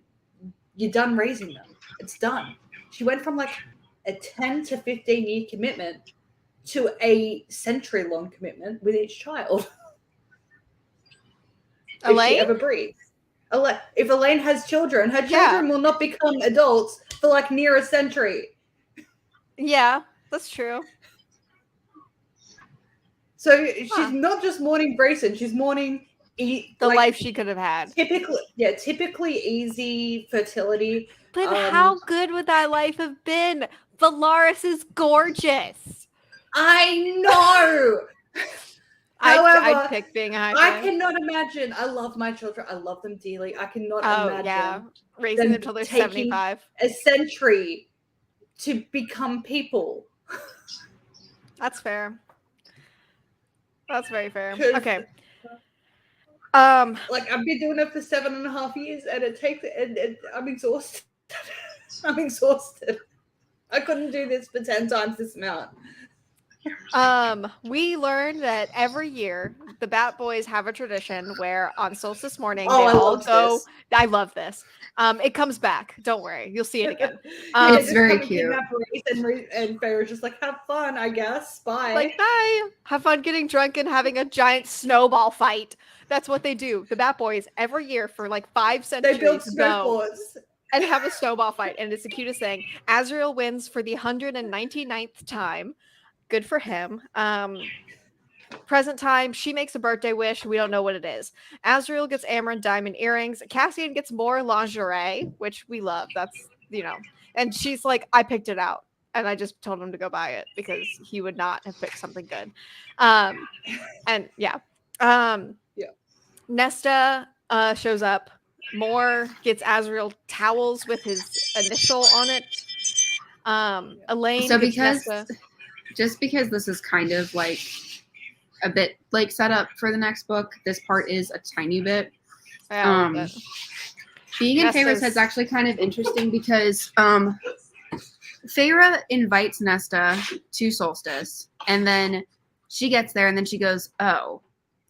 you're done raising them. It's done. She went from like a 10 to 15 year commitment to a century-long commitment with each child. Elaine? If she ever breeds. If Elaine has children, her children will not become adults for like near a century. Yeah, that's true. So she's not just mourning Grayson, she's mourning the life she could have had. Typically easy fertility. But how good would that life have been? Valaris is gorgeous. I know. However, I'd pick being a High Fae. I cannot imagine. I love my children. I love them dearly. I cannot imagine raising them until they're 75. A century to become people. That's fair. That's very fair. 'Cause, Okay. Like I've been doing it for 7.5 years, and it takes, and I'm exhausted. I'm exhausted. I couldn't do this for 10 times this amount. We learned that every year the Bat Boys have a tradition where on solstice morning Oh, they I all love go. this. I love this. It comes back. Don't worry, you'll see it again. It's very cute. And Farrah's just like, have fun, I guess. Bye. Like, bye. Have fun getting drunk and having a giant snowball fight. That's what they do. The Bat Boys every year for like 5 centuries They build go snowboards. and have a snowball fight, and it's the cutest thing. Azrael wins for the 199th time. Good for him. Present time, she makes a birthday wish. We don't know what it is. Azrael gets Amryn diamond earrings. Cassian gets more lingerie, which we love. That's, and she's like, I picked it out. And I just told him to go buy it because he would not have picked something good. And yeah. Nesta shows up. Moore gets Azrael towels with his initial on it. Elaine gets Nesta. Just because this is kind of like a bit like set up for the next book, this part is a tiny bit. Yeah, being in Feyre's head is actually kind of interesting because Feyre invites Nesta to Solstice, and then she gets there, and then she goes, "Oh,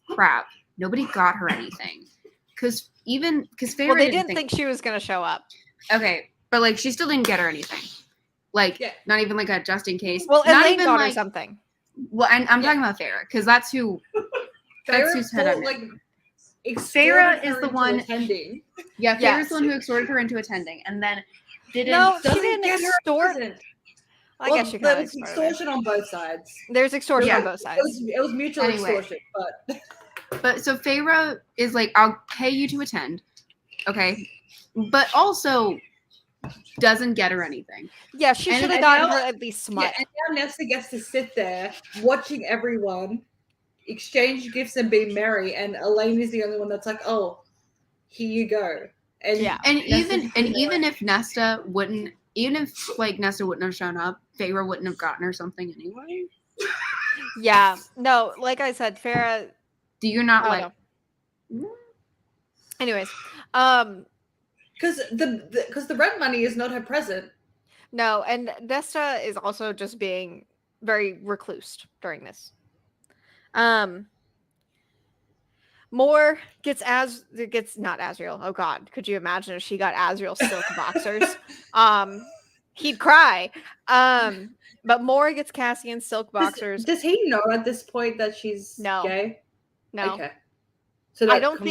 crap! Nobody got her anything." Because Feyre, they didn't think she was going to show up. Okay, but like she still didn't get her anything. Like not even like a just in case. Well, not Elaine even got like, her something. Well, and I'm talking about Feyre because that's who. That's who's head I'm like. Feyre is the one attending. Yeah, Feyre's the one who extorted her into attending, and then didn't. No, she didn't extort. I guess you there was extortion on both sides. There's extortion on both sides. It was mutual extortion, But so Feyre is like, I'll pay you to attend, okay, but also doesn't get her anything. Yeah, she should have gotten her at least smut. Yeah, and now Nesta gets to sit there watching everyone exchange gifts and be merry, and Elaine is the only one that's like, "Oh, here you go." And even if Nesta wouldn't have shown up, Feyre wouldn't have gotten her something anyway. Yeah, no, like I said, Feyre. Do you not like? No. Anyways, because the rent money is not her present. No, and Nesta is also just being very recluse during this. Moore gets not Azrael. Oh God, could you imagine if she got Azrael silk boxers? He'd cry. But Moore gets Cassian silk boxers. Does he know at this point that she's gay? No. Okay. So I don't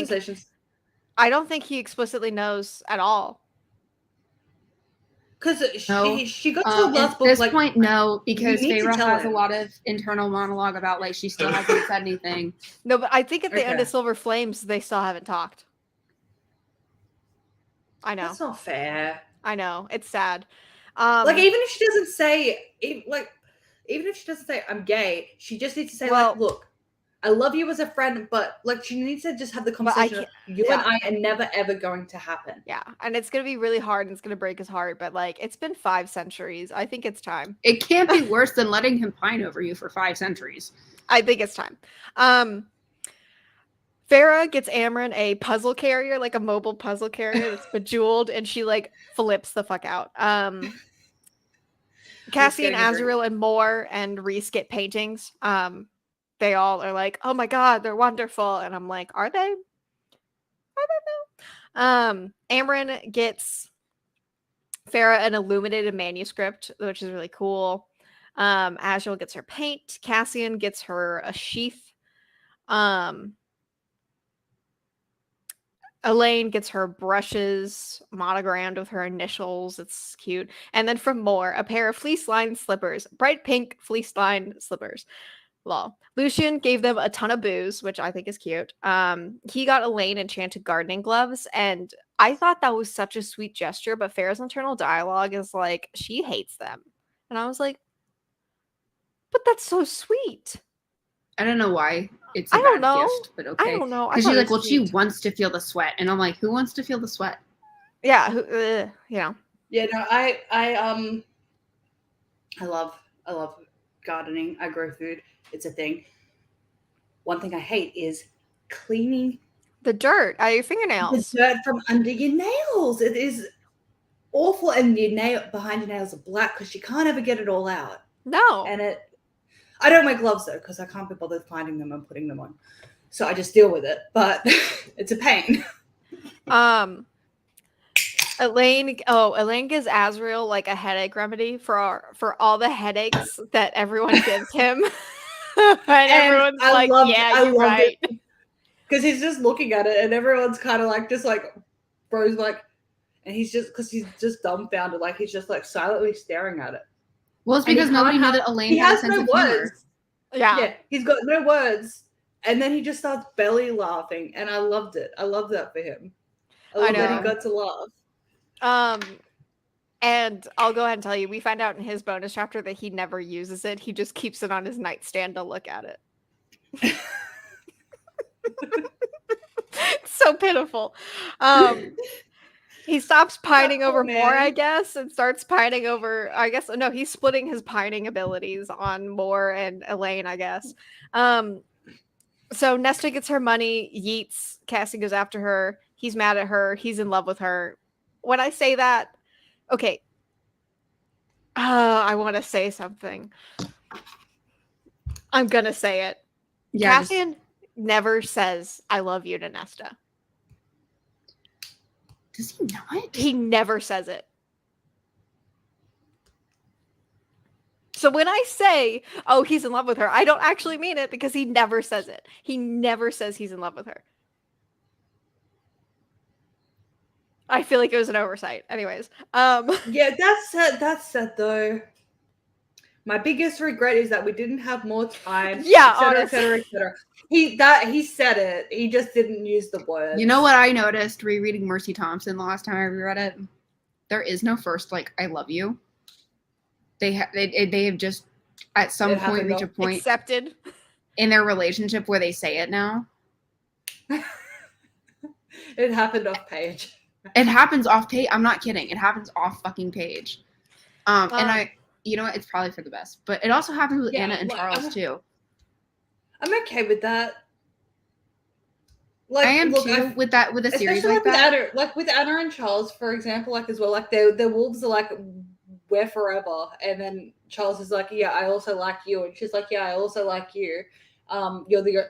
think he explicitly knows at all. Because she got to the last book. At this point, no, because Feyre has a lot of internal monologue about like she still hasn't said anything. No, but I think at the end of Silver Flames, they still haven't talked. I know. That's not fair. I know. It's sad. Like even if she doesn't say I'm gay, she just needs to say like, look, I love you as a friend, but like she needs to just have the conversation. You and I are never ever going to happen. Yeah, and it's gonna be really hard, and it's gonna break his heart. But like, it's been 5 centuries. I think it's time. It can't be worse than letting him pine over you for 5 centuries. I think it's time. Farrah gets Amryn a puzzle carrier, like a mobile puzzle carrier that's bejeweled, and she like flips the fuck out. Cassian, Azrael, and Moore and Reese get paintings. They all are like, oh my God, they're wonderful. And I'm like, are they? I don't know. Amryn gets Farrah an illuminated manuscript, which is really cool. Azrael gets her paint. Cassian gets her a sheath. Elaine gets her brushes monogrammed with her initials. It's cute. And then from Moore, a pair of fleece-lined slippers. Bright pink fleece-lined slippers. Lol. Lucian gave them a ton of booze, which I think is cute. He got Elaine enchanted gardening gloves, and I thought that was such a sweet gesture, but Farrah's internal dialogue is like, she hates them. And I was like, but that's so sweet. I don't know why it's a bad gift, but okay. I don't know. Because you're like, well, she wants to feel the sweat. And I'm like, who wants to feel the sweat? Yeah, Yeah, no, I love gardening. I grow food. It's a thing. one thing I hate is cleaning the dirt out of your fingernails. The dirt from under your nails. It is awful, and your nail behind your nails are black because you can't ever get it all out. No. And I don't wear gloves though because I can't be bothered finding them and putting them on. So I just deal with it. But it's a pain. Elaine gives Azriel like a headache remedy for all the headaches that everyone gives him. and everyone's like, yeah, you're right. Because he's just looking at it and everyone's kind of like, just like, bro's like, and he's just dumbfounded. Like, he's just like silently staring at it. Well, it's because nobody knew that Elaine had a sense of humor. Yeah, he's got no words. And then he just starts belly laughing. And I loved it. I love that for him. I love that he got to laugh. And I'll go ahead and tell you, we find out in his bonus chapter that he never uses it. He just keeps it on his nightstand to look at it. It's so pitiful. He stops pining over more, I guess, and starts pining over, he's splitting his pining abilities on Moore and Elaine, I guess. So Nesta gets her money, yeets, Cassie goes after her, he's mad at her, he's in love with her. When I say that, okay. I want to say something. I'm going to say it. Yeah, Cassian never says, I love you to Nesta. Does he not? He never says it. So when I say, oh, he's in love with her, I don't actually mean it because he never says it. He never says he's in love with her. I feel like it was an oversight. Anyways. Yeah, that's sad though. My biggest regret is that we didn't have more time. Yeah, et cetera. He said it. He just didn't use the words. You know what I noticed rereading Mercy Thompson the last time I reread it? There is no first I love you. They have just at some point reach a point accepted in their relationship where they say it now. It happened off page. It happens off page. I'm not kidding. It happens off fucking page. And you know what? It's probably for the best. But it also happens with Anna and Charles too. I'm okay with that. I am too with a series like that. With Anna and Charles, for example, as well, their wolves are we're forever, and then Charles is like, yeah, I also like you, and she's like, yeah, I also like you. You're the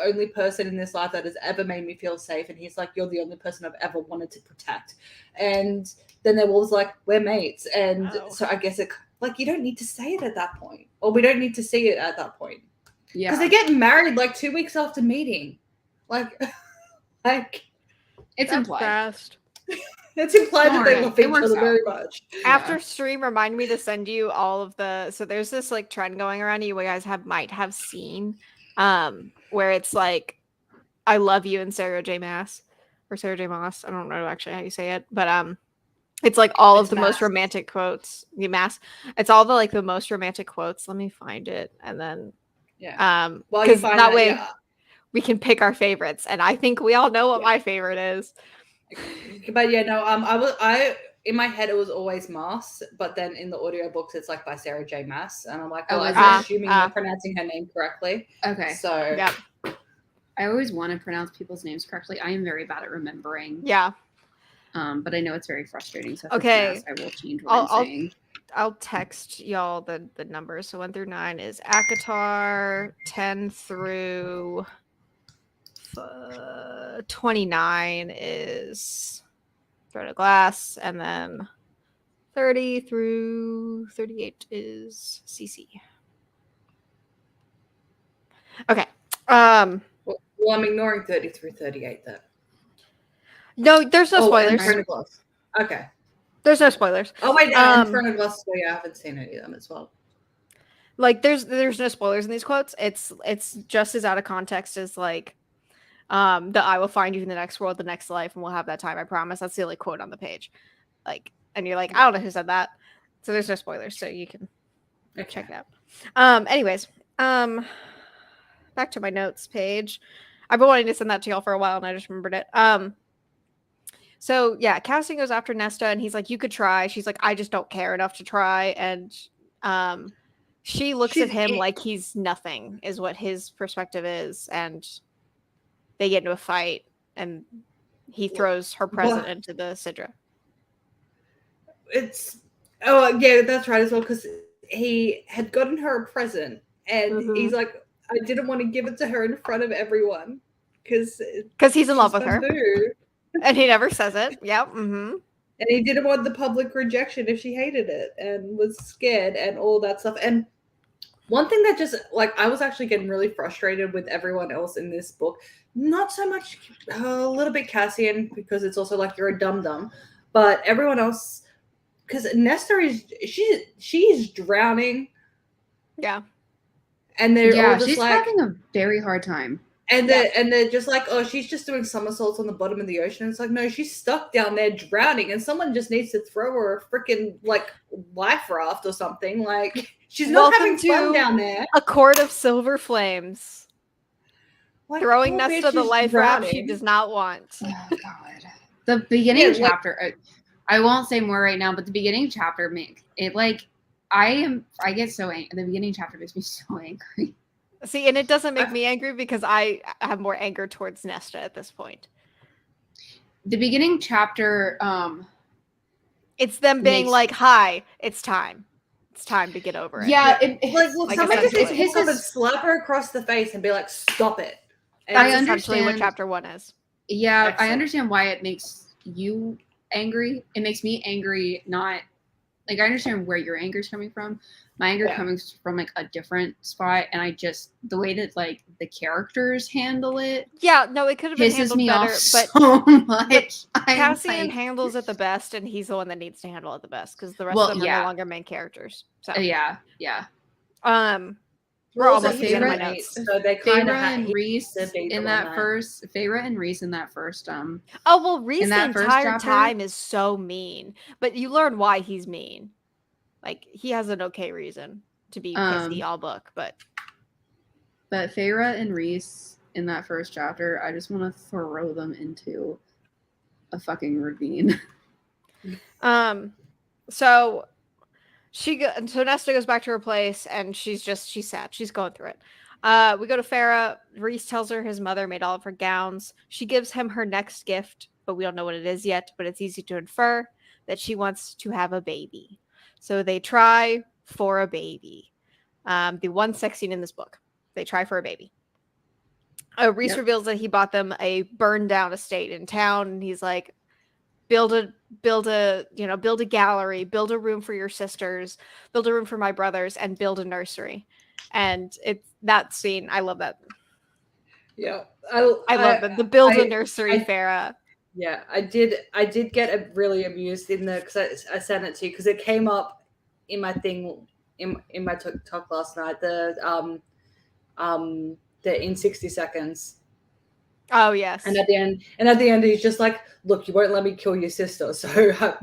only person in this life that has ever made me feel safe, and he's like, you're the only person I've ever wanted to protect. And then their wolves like, we're mates, and so I guess it you don't need to say it at that point, or we don't need to see it at that point. Yeah, because they get married 2 weeks after meeting, it's implied. Fast. It's implied that they love each other very much. After stream, remind me to send you all of the. So there's this trend going around you guys might have seen, where it's I love you and Sarah J. Maas or Sarah J. Moss. I don't know actually how you say it, but it's all of the most romantic quotes. You Mass. It's all the most romantic quotes. Let me find it and then because that way we can pick our favorites, and I think we all know what my favorite is. But I in my head it was always Mass, but then in the audiobooks it's by Sarah J. Maas, and I'm I'm assuming you're pronouncing her name correctly. Okay. So yeah. I always want to pronounce people's names correctly. I am very bad at remembering. Yeah. But I know it's very frustrating. So okay, I will change what I'm saying. I'll text y'all the numbers. So 1 through 9 is Akatar, 10 through 29 is Throne of Glass, and then 30 through 38 is CC. Okay. Well, I'm ignoring 30 through 38 then. No, there's no spoilers. Okay. There's no spoilers. Oh wait, Throne of Glass. I haven't seen any of them as well. There's no spoilers in these quotes. It's just as out of context as the I will find you in the next world, the next life, and we'll have that time. I promise. That's the only quote on the page. And you're I don't know who said that. So there's no spoilers, so you can check it out. Anyways, back to my notes page. I've been wanting to send that to y'all for a while, and I just remembered it. So yeah, Cassian goes after Nesta, and he's like, "You could try." She's like, "I just don't care enough to try." And She looks at him like he's nothing, is what his perspective is, and they get into a fight, and he throws her present into the Sidra. Yeah, that's right as well, because he had gotten her a present, and he's like, I didn't want to give it to her in front of everyone, because he's in love with her, and he never says it. Yep. And he didn't want the public rejection if she hated it, and was scared, and all that stuff. And one thing that just, like, I was actually getting really frustrated with everyone else in this book. Not so much, a little bit Cassian, because it's also like, you're a dum-dum. But everyone else, because Nesta she's drowning. Yeah. And they're all just she's having a very hard time. And they're just like, oh, she's just doing somersaults on the bottom of the ocean. It's like, no, she's stuck down there drowning, and someone just needs to throw her a freaking like life raft or something. Like, she's not having fun down there. A court of silver flames. Like, throwing Nesta the life raft she does not want. Oh God. The beginning chapter. I won't say more right now, but the beginning chapter I get so angry. The beginning chapter makes me so angry. See, and it doesn't make me angry because I have more anger towards Nesta at this point. The beginning chapter, it's them being like, "Hi, it's time. It's time to get over it." Yeah, someone just needs to pick up and slap her across the face and be like, "Stop it." And that's essentially what chapter 1 is. Yeah, excellent. I understand why it makes you angry. It makes me angry. Not like I understand where your anger is coming from. My anger coming from like a different spot, and the way that like the characters handle it. Yeah, no, it could have been handled me better, off so much. Cassian handles it the best, and he's the one that needs to handle it the best because the rest of them are no longer main characters. So yeah. We're almost at my notes. So they kind of had Reese in that first. Feyre and Reese in that first. Oh well, Reese the entire time is so mean, but you learn why he's mean. Like, he has an okay reason to be pissy all book, but Feyre and Reese in that first chapter, I just want to throw them into a fucking ravine. So Nesta goes back to her place, and she's sad. She's going through it. We go to Farah. Reese tells her his mother made all of her gowns. She gives him her next gift, but we don't know what it is yet, but it's easy to infer that she wants to have a baby. So they try for a baby. The one sex scene in this book. They try for a baby. Reese reveals that he bought them a burned down estate in town, and he's like, build a gallery, build a room for your sisters, build a room for my brothers, and build a nursery. And it's that scene. I love that. Yeah. I love it. The build a nursery, Farah. Yeah, I did get really amused in the, because I sent it to you because it came up in my thing in my talk last night. The in 60 seconds. Oh yes. And at the end, he's just like, "Look, you won't let me kill your sister, so have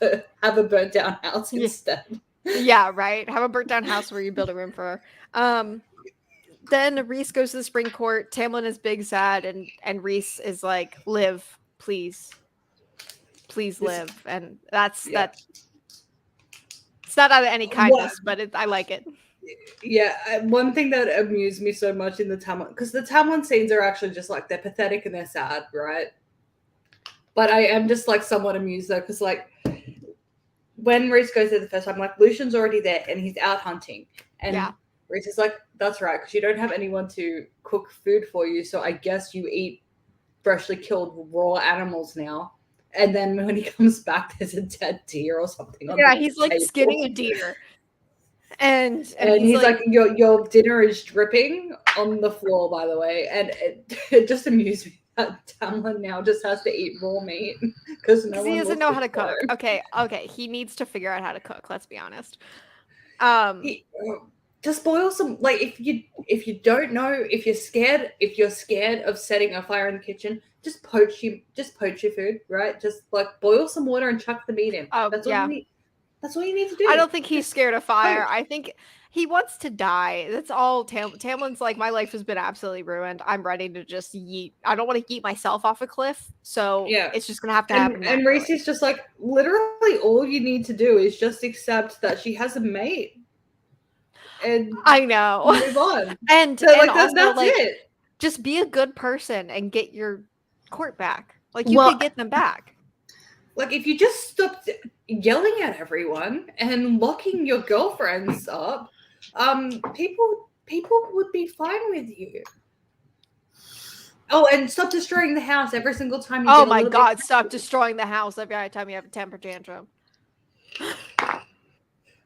a burnt down house instead." Yeah, right. Have a burnt down house where you build a room for her. Then Reese goes to the spring court. Tamlin is big sad, and Reese is like, "Live. Please live." And that's that. It's not out of any kindness, but I like it. Yeah, one thing that amused me so much in the Tamlin, because the Tamlin scenes are actually just like, they're pathetic and they're sad, right? But I am just like somewhat amused though, because like when Reese goes there the first time, like, Lucian's already there and he's out hunting, and Reese is like, "That's right, because you don't have anyone to cook food for you, so I guess you eat freshly killed raw animals now." And then when he comes back, there's a dead deer or something. Yeah, he's like skinning a deer, and he's like, your dinner is dripping on the floor, by the way. And it just amused me that Tamlin now just has to eat raw meat because he doesn't know how to cook. Okay, he needs to figure out how to cook. Let's be honest. Just boil some, like, if you don't know, if you're scared of setting a fire in the kitchen, just poach your food, right? Just like boil some water and chuck the meat in. That's all you need. That's all you need to do. I don't think he's scared of fire. I think he wants to die. That's all. Tamlin's like, my life has been absolutely ruined. I'm ready to just yeet. I don't want to yeet myself off a cliff. So it's just gonna have to happen. And Reese's just like, literally all you need to do is just accept that she has a mate. and I know. move on. And, So, and like, also, that's like, it. just be a good person and get your court back. Like, you could get them back. Like, if you just stopped yelling at everyone and locking your girlfriends up, people would be fine with you. Oh, and stop destroying the house every single time you get a my little God, bit stop destroying the house every time you have a temper tantrum.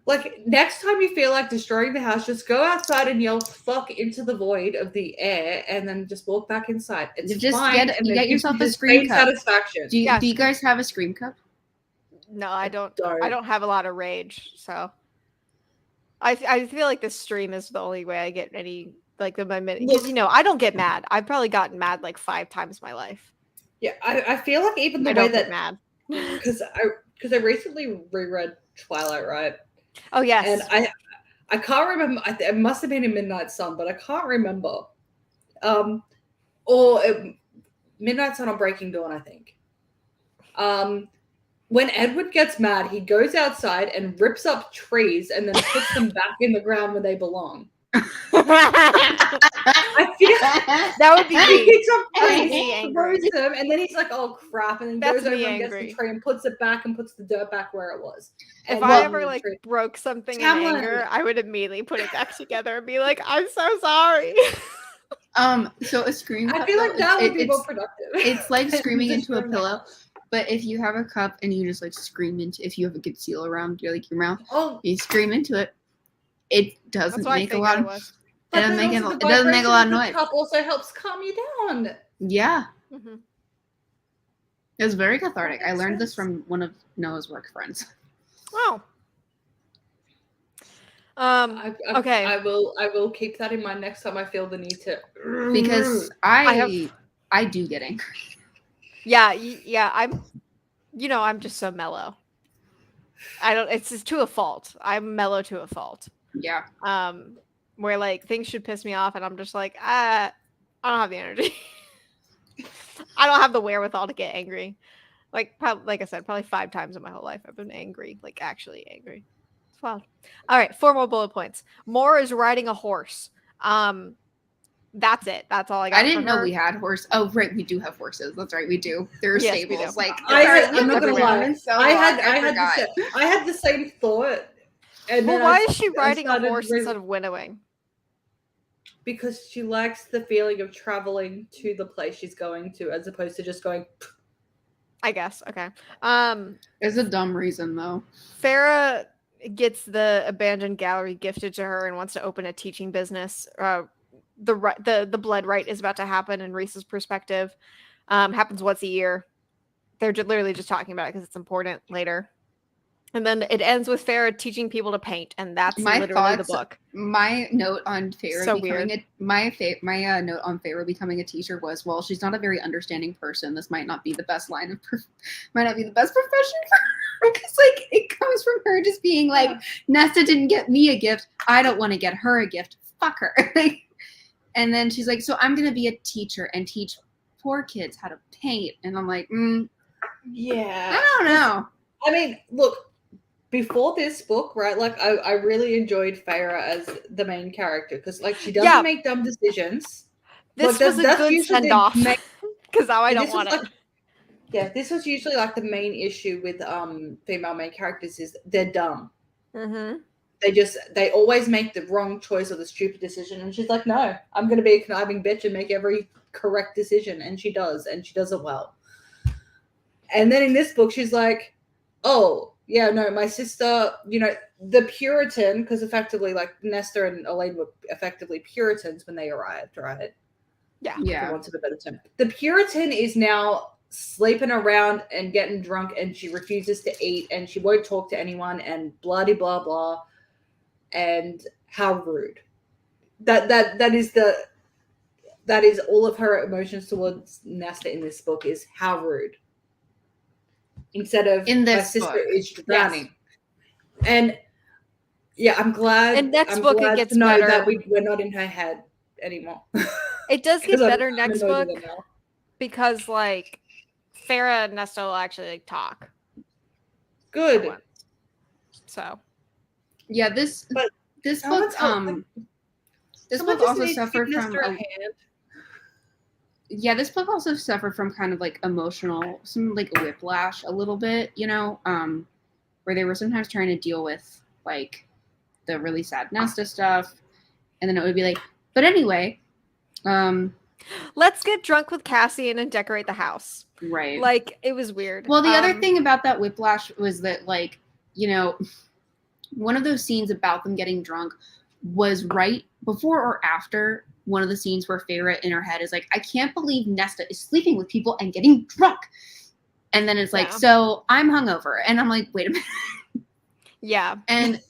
Like, next time you feel like destroying the house, just go outside and yell "fuck" into the void of the air, and then just walk back inside. It's just fine. you get yourself a scream cup. Satisfaction. Do you guys have a scream cup? No, I don't. I don't have a lot of rage, so I feel like this stream is the only way I get any like my minute. Because I don't get mad. I've probably gotten mad like 5 times in my life. Yeah, I feel like even the I way don't that get mad because I recently reread Twilight, right? Oh yes, and I can't remember. It must have been in Midnight Sun, but I can't remember. Midnight Sun or Breaking Dawn, I think. When Edward gets mad, he goes outside and rips up trees and then puts them back in the ground where they belong. I feel that would be me. He picks up trees, throws them, and then he's like, "Oh crap!" and then goes over and gets angry. the tree and puts it back and puts the dirt back where it was. If I ever like broke something in anger, I would immediately put it back together and be like, "I'm so sorry." So a scream cup, I feel like that would be more productive. It's like screaming into a pillow. But if you have a cup and you just like scream into, if you have a good seal around your mouth, you scream into it. It doesn't make a lot of. It doesn't make a lot of noise. The cup also helps calm you down. Yeah. Mm-hmm. It was very cathartic. I learned this from one of Noah's work friends. Wow. Okay. I will keep that in mind next time I feel the need to. Because I do get angry. Yeah. I'm just so mellow. It's just to a fault. I'm mellow to a fault. Yeah. Where like things should piss me off and I'm just like, I don't have the energy. I don't have the wherewithal to get angry. Like I said, probably 5 times in my whole life I've been angry, like actually angry. It's wild. All right, 4 more bullet points. More is riding a horse. That's it. That's all I got. I didn't know we had horse. Oh, right, we do have horses. That's right, we do. There are stables. Like I'm not gonna lie. I had the same thought. And why is she riding a horse instead of winnowing? Because she likes the feeling of traveling to the place she's going to, as opposed to just going. I guess. Okay. It's a dumb reason though. Farah gets the abandoned gallery gifted to her and wants to open a teaching business. The blood rite is about to happen in Reese's perspective. Happens once a year. They're literally just talking about it because it's important later. And then it ends with Farah teaching people to paint, and that's literally the book. My note on Farah note on Farah becoming a teacher was, well, she's not a very understanding person. This might not be the best profession for her, because like it comes from her just being like, Nesta didn't get me a gift. I don't want to get her a gift. Fuck her. And then she's like, so I'm gonna be a teacher and teach poor kids how to paint. And I'm like, yeah, I don't know. I mean, look. Before this book, right, like I really enjoyed Farah as the main character because like she doesn't make dumb decisions. This was a good send off because now I don't want it. This was usually like the main issue with female main characters is they're dumb. Mm-hmm. They always make the wrong choice or the stupid decision, and she's like, no, I'm gonna be a conniving bitch and make every correct decision, and she does it well. And then in this book, she's like, oh. Yeah, no, my sister, the Puritan, because effectively, like, Nesta and Elaine were effectively Puritans when they arrived, right? Yeah. For want of a better term. The Puritan is now sleeping around and getting drunk, and she refuses to eat, and she won't talk to anyone, and blah blah. And how rude. That is all of her emotions towards Nesta in this book is how rude. Instead of in this my sister book. is drowning. Yes. And yeah, I'm glad. In next book it gets better. That we're not in her head anymore. It does get better next book because like Farah and Nesta will actually like talk. Good. So yeah, This book also suffered from this book also suffered from kind of like emotional, some like whiplash a little bit, you know, where they were sometimes trying to deal with like the really sad Nesta stuff, and then it would be like, but anyway, let's get drunk with Cassian and decorate the house. Right. Like, it was weird. Well, the other thing about that whiplash was that, like, you know, one of those scenes about them getting drunk was right before or after one of the scenes where Feyre in her head is like, I can't believe Nesta is sleeping with people and getting drunk. And then it's like, so I'm hungover. And I'm like, wait a minute. Yeah. And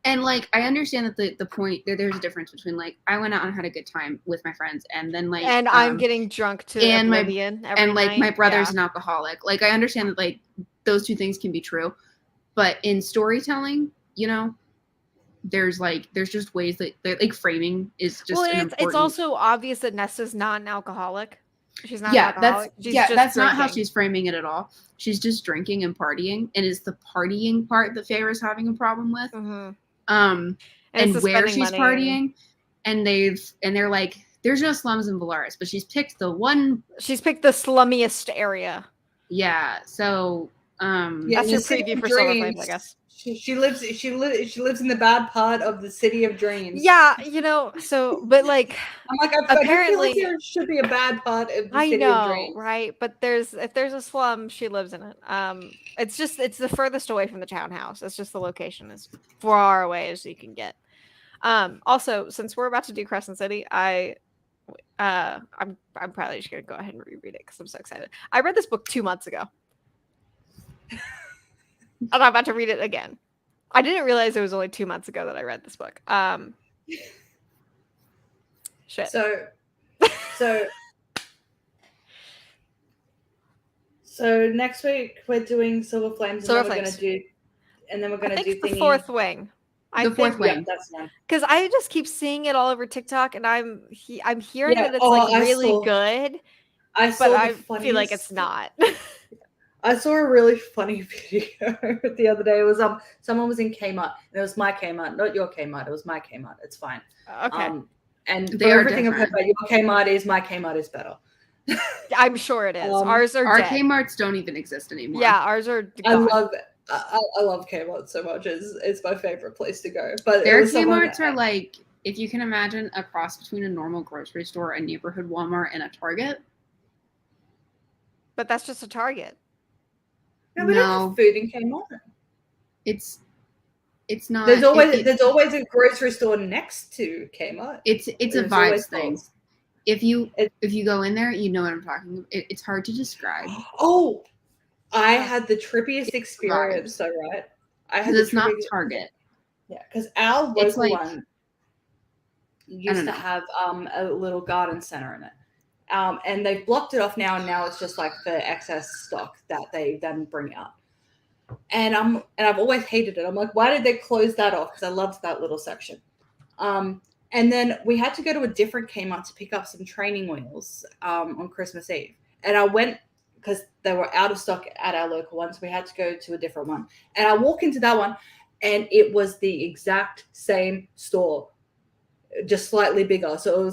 and like, I understand that the point there's a difference between like, I went out and had a good time with my friends, and then like, and I'm getting drunk to oblivion every like night. My brother's an alcoholic. Like, I understand that like those two things can be true, but in storytelling, you know, there's just ways that like framing is just it's also obvious that Nesta's not an alcoholic. She's not an alcoholic. That's not how she's framing it at all. She's just drinking and partying, and it's the partying part that Feyre's having a problem with. Mm-hmm. And where she's partying, and they're like, there's no slums in Valaris, but she's picked the slummiest area. Yeah, so that's your preview for Silver Flames, I guess. She lives in the bad part of the city of dreams. Yeah, you know, so but like I'm like, apparently there should be a bad part of the city of dreams. Right? But if there's a slum, she lives in it. It's the furthest away from the townhouse. It's just the location is far away as you can get. Also, since we're about to do Crescent City, I'm probably just gonna go ahead and reread it because I'm so excited. I read this book 2 months ago. And I'm about to read it again. I didn't realize it was only 2 months ago that I read this book. Shit. So next week we're doing Silver Flames, and then we're gonna do the Fourth Wing. Fourth Wing. That's one. Because I just keep seeing it all over TikTok, and I'm hearing that it's really good. I feel like it's not. I saw a really funny video the other day. It was someone was in Kmart, and it was my Kmart, not your Kmart. It was my Kmart. It's fine. Okay. And everything I've heard about your Kmart is my Kmart is better. I'm sure it is. Ours are our dead. Kmarts don't even exist anymore. Yeah, ours are gone. I love Kmart so much. It's my favorite place to go. But their Kmarts are like, if you can imagine, a cross between a normal grocery store, a neighborhood Walmart, and a Target. But that's just a Target. No, we don't have food in Kmart. It's not. There's always a grocery store next to Kmart. It's a vibes thing. If you go in there, you know what I'm talking about. It's hard to describe. Oh, I had the trippiest experience. So right, it's not Target. Yeah, because our local one used to have a little garden center in it. And they've blocked it off now, and now it's just like the excess stock that they then bring out. And I've always hated it. I'm like, why did they close that off? Because I loved that little section. And then we had to go to a different Kmart to pick up some training wheels on Christmas Eve. And I went because they were out of stock at our local one, so we had to go to a different one. And I walk into that one, and it was the exact same store, just slightly bigger. So it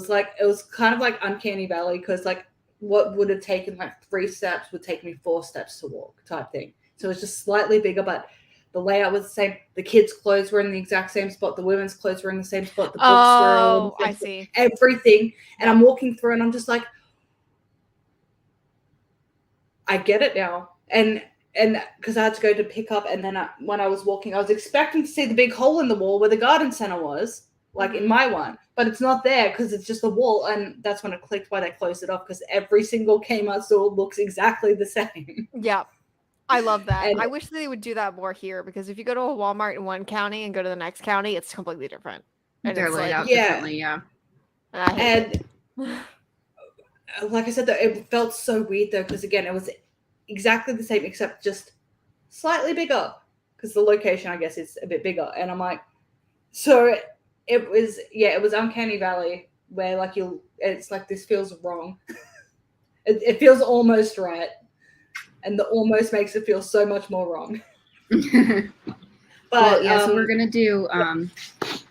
was kind of like Uncanny Valley, because like what would have taken like 3 steps would take me 4 steps to walk type thing. So it was just slightly bigger, but the layout was the same. The kids' clothes were in the exact same spot. The women's clothes were in the same spot. The books were all in the same spot. See. Everything. And I'm walking through, and I'm just like, I get it now. And because I had to go to pick up, and then when I was walking, I was expecting to see the big hole in the wall where the garden center was, like in my one, but it's not there because it's just a wall. And that's when it clicked why they closed it off, because every single Kmart store looks exactly the same. Yeah. I love that. And I wish they would do that more here, because if you go to a Walmart in one county and go to the next county, it's completely different. And they're laid out differently, yeah. And like I said, though, it felt so weird though, because again, it was exactly the same except just slightly bigger, because the location, I guess, is a bit bigger. And I'm like, so it was Uncanny Valley, where like it's like, this feels wrong. It feels almost right. And the almost makes it feel so much more wrong. But so we're gonna do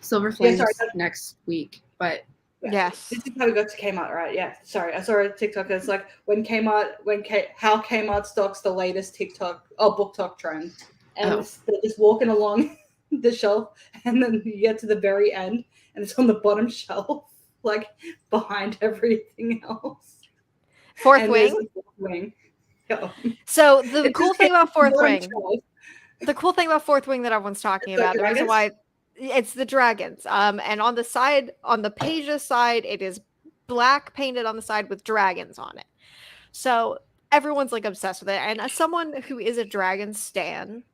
Silver Flames next week. But yes, this is how we got to Kmart, right? Yeah. Sorry, I saw a TikTok. It's like how Kmart stocks the latest book talk trend, and they're just walking along the shelf, and then you get to the very end, and it's on the bottom shelf, like behind everything else. Fourth Wing. So the cool thing about Fourth Wing. The cool thing about Fourth Wing that everyone's talking about, the reason why it's the dragons. And on the side, on the page's side, it is black painted on the side with dragons on it. So everyone's like obsessed with it. And as someone who is a dragon stan,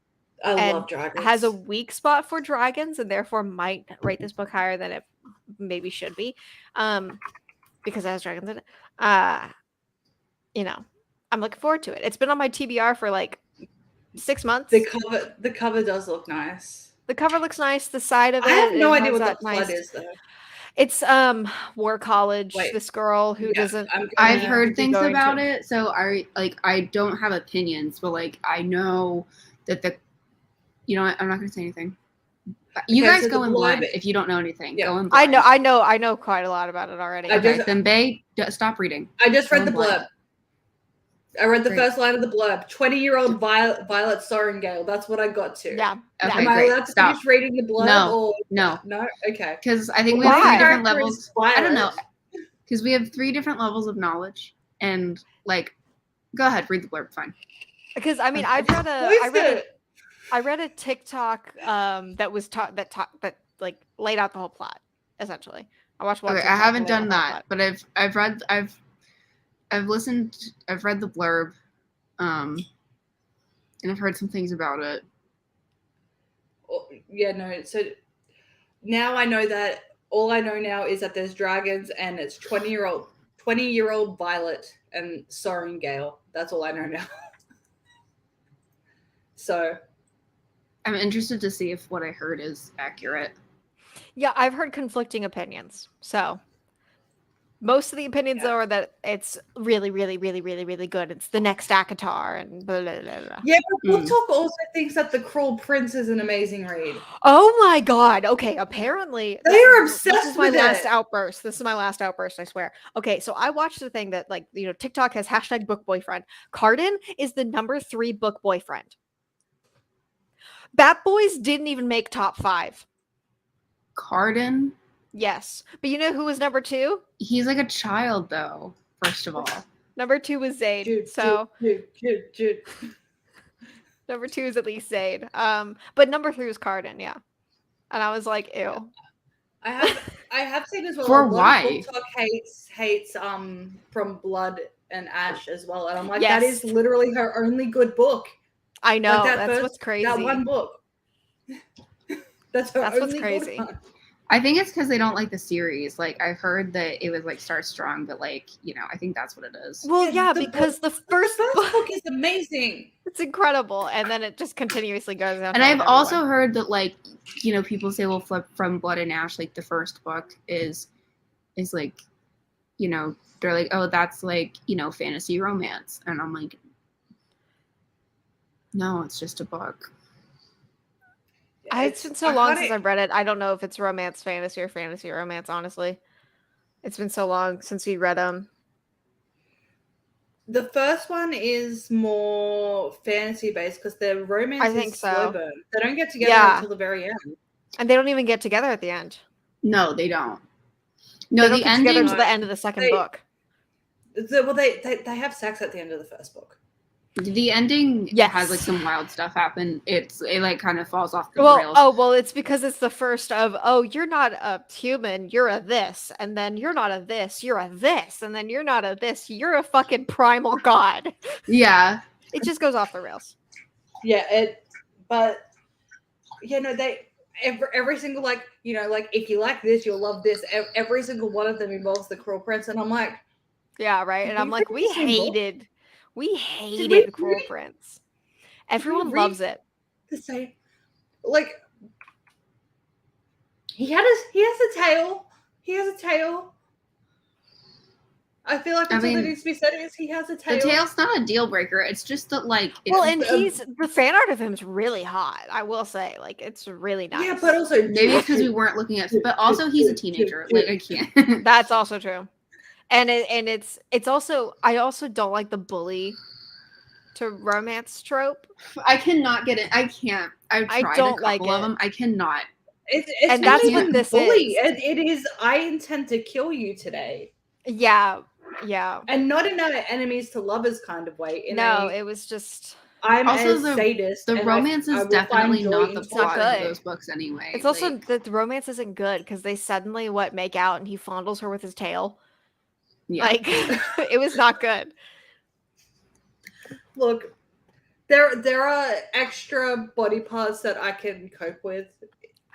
I love dragons, has a weak spot for dragons, and therefore might rate this book higher than it maybe should be, because it has dragons in it. You know, I'm looking forward to it. It's been on my TBR for like 6 months. The cover does look nice. The cover looks nice. The side of it. I have no idea what that plot is though. It's War College. This girl who doesn't. I've heard things about it, so I don't have opinions, but like I know that you know what, I'm not going to say anything. You guys go in blind if you don't know anything. Yeah. Go in blind. I know quite a lot about it already. Then Bae, stop reading. I just read the blurb. I read the first line of the blurb. 20-year-old Violet Sorrengail. That's what I got to. Yeah. Okay, Am I allowed to finish reading the blurb? No. Okay. Because I think we have 3 different levels. I don't know. Because we have 3 different levels of knowledge, and like, go ahead, read the blurb. Fine. Because I mean, I read a TikTok that was that like laid out the whole plot essentially. I watched one. Okay, I haven't done that, but I've read the blurb, and I've heard some things about it. Yeah, no. So now I know that all I know now is that there's dragons, and it's 20-year-old Violet and Sorrengail. That's all I know now. So I'm interested to see if what I heard is accurate. Yeah, I've heard conflicting opinions. So most of the opinions are that it's really, really, really, really, really good. It's the next ACOTAR and blah, blah, blah, blah. Yeah, but Book Talk also thinks that The Cruel Prince is an amazing read. Oh my god. Okay, apparently they are obsessed with it. This is my last outburst. This is my last outburst, I swear. Okay, so I watched the thing that, like, you know, TikTok has hashtag book boyfriend. Carden is the number 3 book boyfriend. Bat Boys didn't even make top 5. Carden? Yes. But you know who was number 2? He's like a child, though, first of all. Number 2 was Zayd. Jude. Number 2 is at least Zayd. But number 3 was Carden, yeah. And I was like, ew. I have seen as well. For why? Book Talk hates From Blood and Ash as well. And I'm like, that is literally her only good book. I know. Like that's what's crazy. That one book. That's what's crazy. I think it's because they don't like the series. Like, I've heard that it was like start strong, but like, you know, I think that's what it is. Well, yeah, because the first book is amazing. It's incredible, and then it just continuously goes down. And I've also heard that, like, you know, people say, well, From Blood and Ash, like the first book is like, you know, they're like, oh, that's like, you know, fantasy romance, and I'm like, no, it's just a book. It's been so long since I've read it. I don't know if it's romance fantasy or fantasy romance, honestly. It's been so long since we read them. The first one is more fantasy based because their romance is slow burn. They don't get together until the very end. And they don't even get together at the end. No, they don't. No, they don't get together until the end of the second book. Well, they have sex at the end of the first book. The ending has like some wild stuff happen. It like kind of falls off the rails. Well, it's because it's the first of, you're not a human, you're a this, and then you're not a this, you're a this, and then you're not a this, you're a fucking primal god. Yeah. It just goes off the rails. Yeah, but you know, every single, like, you know, like, if you like this, you'll love this. Every single one of them involves the Cruel Prince, and I'm like, yeah, right. And I'm like, we hated The Cruel Prince. Everyone loves it. The same, like, he has a tail. He has a tail. I feel like all that needs to be said is he has a tail. The tail's not a deal breaker. It's just that, like, and the fan art of him's really hot. I will say, like, it's really nice. Yeah, but also maybe it's because we weren't looking at. But also, he's a teenager. Like, I can't. That's also true. And it's also, I also don't like the bully to romance trope. I cannot get it. I can't. I've tried a couple of them. I cannot. And that's what this bully. Is. It is. I intend to kill you today. Yeah, and not in an enemies to lovers kind of way. It was just. I'm also a sadist. The romance is definitely not the plot of those books anyway. It's also that the romance isn't good because they suddenly make out and he fondles her with his tail. Yeah. Like it was not good. Look, there are extra body parts that I can cope with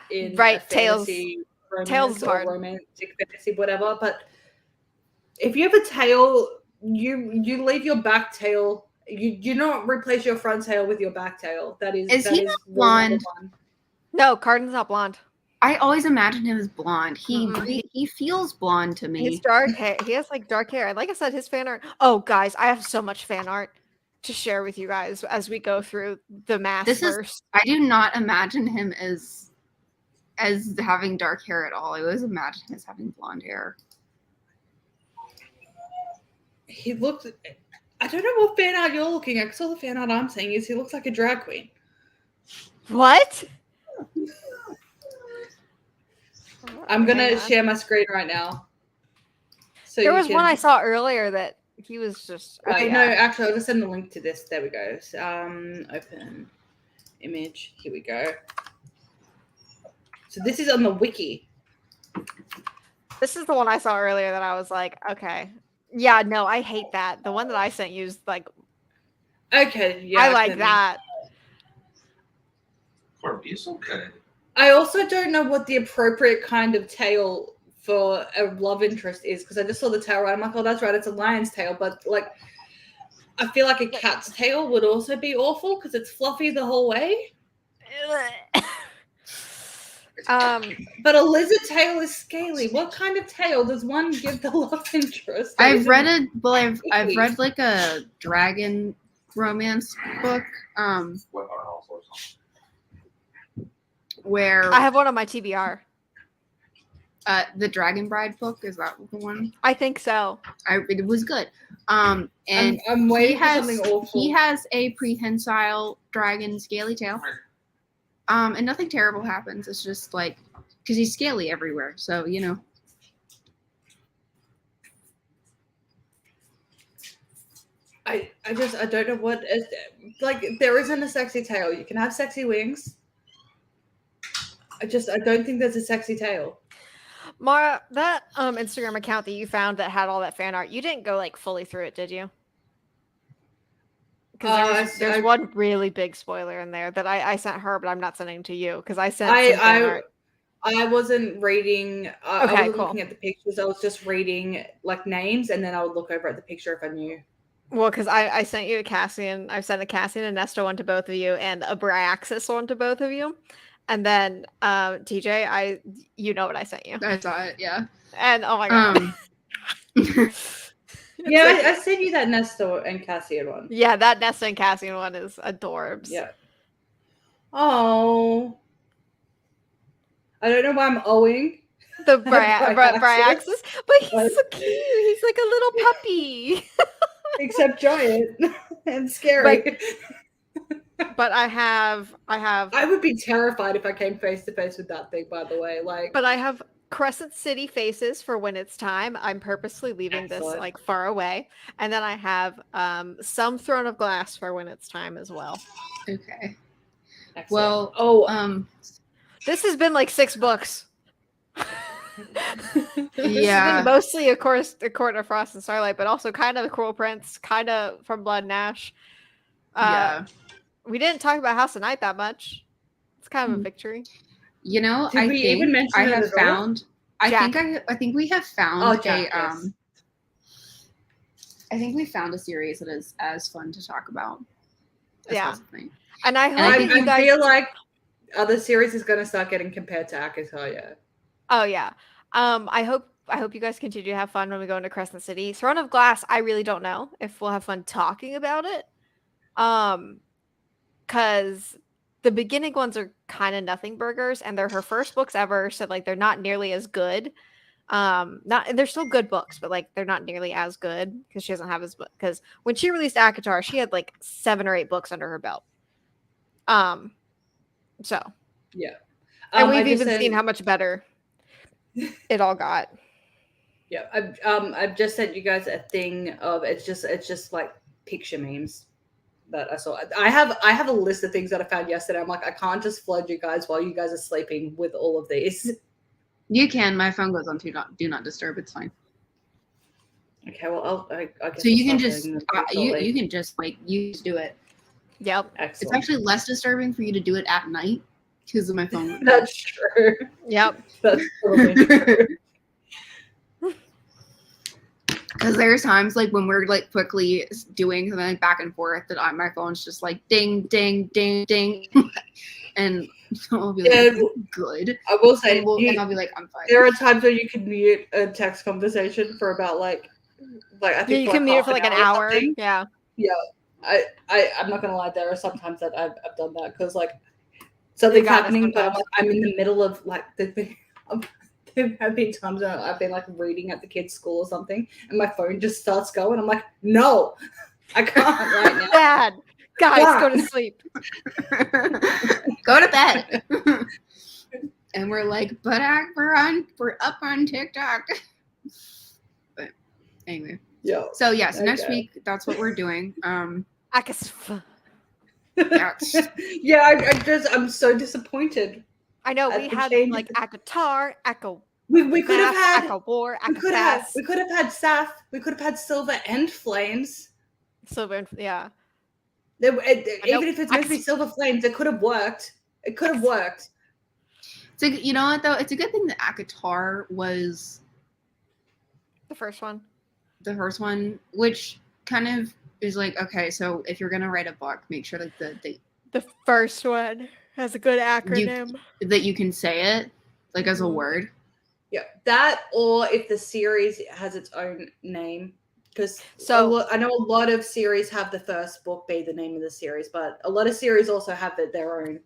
in tails or romantic fantasy, whatever. But if you have a tail, you leave your back tail. You do not replace your front tail with your back tail. Is he not blonde? No, Cardin's not blonde. I always imagined him as blonde. He feels blonde to me. He's dark hair. He has like dark hair. And like I said, his fan art. Oh, guys, I have so much fan art to share with you guys as we go through the mass first. I do not imagine him as having dark hair at all. I always imagine him as having blonde hair. He looked. I don't know what fan art you're looking at, because all the fan art I'm seeing is he looks like a drag queen. What? I'm gonna share my screen right now. So there was one I saw earlier that he was just. No, actually, I'll just send the link to this. There we go. Open image. Here we go. So this is on the wiki. This is the one I saw earlier that I was like, okay, yeah, no, I hate that. The one that I sent you is like, okay, yeah, I like that. It's okay. I also don't know what the appropriate kind of tail for a love interest is, because I just saw the tail, right? I'm like, oh, that's right, it's a lion's tail. But like, I feel like a cat's tail would also be awful because it's fluffy the whole way. But a lizard tail is scaly. What kind of tail does one give the love interest? I've read like a dragon romance book. Where I have one on my TBR. The Dragon Bride book, is that the one? I think so. It was good. And I'm waiting for something awful. He has a prehensile dragon scaly tail. And nothing terrible happens. It's just like, because he's scaly everywhere, so you know. I don't know what is, like, there isn't a sexy tail. You can have sexy wings. I don't think there's a sexy tail. Mara, that Instagram account that you found that had all that fan art, you didn't go like fully through it, did you? Because there's one really big spoiler in there that I sent her, but I'm not sending to you because I sent some fan art. I wasn't reading. I wasn't looking at the pictures. I was just reading like names, and then I would look over at the picture if I knew. Well, because I sent you a Cassian. I've sent a Cassian and Nesta one to both of you, and a Bryaxis one to both of you. And then TJ, you know what I sent you. I saw it, yeah. And oh my god. Yeah, I sent you that Nesta and Cassian one. Yeah, that Nesta and Cassian one is adorbs. Yeah. Oh. I don't know why I'm owing the Bryaxis, but he's so cute. He's like a little puppy. Except giant and scary. But I would be terrified if I came face to face with that thing, by the way. But I have Crescent City faces for when it's time. I'm purposely leaving this like far away. And then I have some Throne of Glass for when it's time as well. Okay. Excellent. Well, this has been like 6 books. This has been mostly, of course, The Court of Frost and Starlight, but also kind of The Cruel Prince, kind of From Blood and Ash. We didn't talk about House of Night that much. It's kind of a victory. You know, I think we have found a series that is as fun to talk about. And I feel like other series is going to start getting compared to Akatoya. Oh yeah. I hope I hope you guys continue to have fun when we go into Crescent City. Throne of Glass, I really don't know if we'll have fun talking about it. Because the beginning ones are kind of nothing burgers, and they're her first books ever, so like they're not nearly as good. They're still good books, but like they're not nearly as good because she doesn't have as because when she released ACOTAR, she had like 7 or 8 books under her belt. So yeah, and we've even seen how much better it all got. Yeah, I've just sent you guys a thing of it's just like picture memes that I saw. I have a list of things that I found yesterday. I'm like, I can't just flood you guys while you guys are sleeping with all of these. You can. My phone goes on do not disturb. It's fine. Okay, well, I guess so you can just you can just like you just do it. Yep. Excellent. It's actually less disturbing for you to do it at night because of my phone. That's true. Yep. That's totally true. Because there's times like when we're like quickly doing something like back and forth that my phone's just like ding, ding, ding, ding. And I'll be like, good. I will say, and I'll be like, I'm fine. There are times where you can mute a text conversation for about like I think you can mute it for like an hour. Yeah. Yeah. I'm not gonna lie. There are some times that I've done that because like something's happening, but I'm in the middle of like the thing. There have been times when I've been like reading at the kids' school or something, and my phone just starts going. I'm like, no, I can't right now. Dad, guys, go to sleep. Go to bed. And we're like, but we're up on TikTok. But anyway, So next week that's what we're doing. I'm so disappointed. I know we had like ACOTAR, we could have had ACOWAR, we could have had Saf, we could have had Silver and Flames. Silver and even if it's meant to be Silver Flames, it could have worked. It could have worked. So you know what though? It's a good thing that ACOTAR was the first one. The first one, which kind of is like, okay, so if you're gonna write a book, make sure that the first one has a good acronym that you can say it like as a word. Yeah, that or if the series has its own name, because I know a lot of series have the first book be the name of the series, but a lot of series also have their own.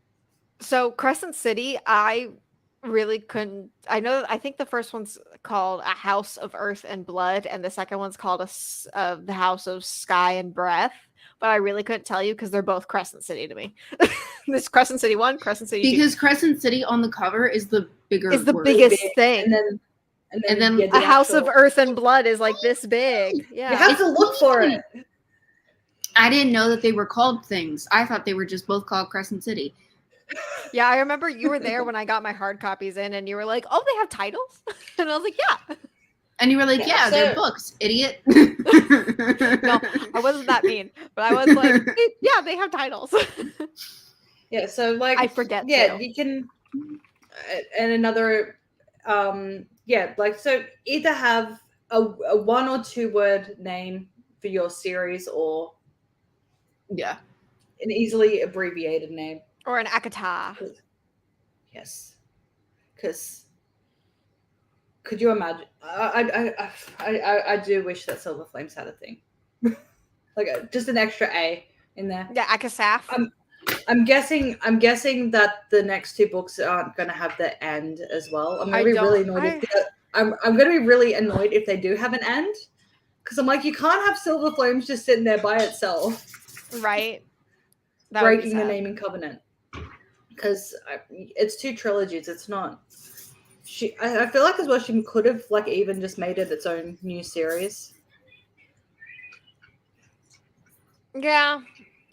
So Crescent City, I really couldn't. I think the first one's called A House of Earth and Blood, and the second one's called The House of Sky and Breath. But I really couldn't tell you because they're both Crescent City to me. This Crescent City 1, Crescent City 2. Because Crescent City on the cover is the biggest thing. And then A House of Earth and Blood is like this big. Yeah. You have to look for it. I didn't know that they were called things. I thought they were just both called Crescent City. Yeah, I remember you were there when I got my hard copies in and you were like, oh, they have titles? And I was like, yeah. And you were like, yeah, they're books, idiot. No, I wasn't that mean. But I was like, yeah, they have titles. Yeah, so like I forget. Yeah, you can and another so either have a 1 or 2 word name for your series or an easily abbreviated name. Or an ACOTAR. Yes. Because could you imagine? I do wish that Silver Flames had a thing. Like just an extra A in there. Yeah, ACOSAF. I'm guessing that the next 2 books aren't going to have the end as well. I'm going to be really annoyed. I'm going to be really annoyed if they do have an end, because I'm like, you can't have Silver Flames just sitting there by itself, right? Breaking the naming covenant, because it's 2 trilogies. It's not. I feel like as well she could have like even just made it its own new series. Yeah.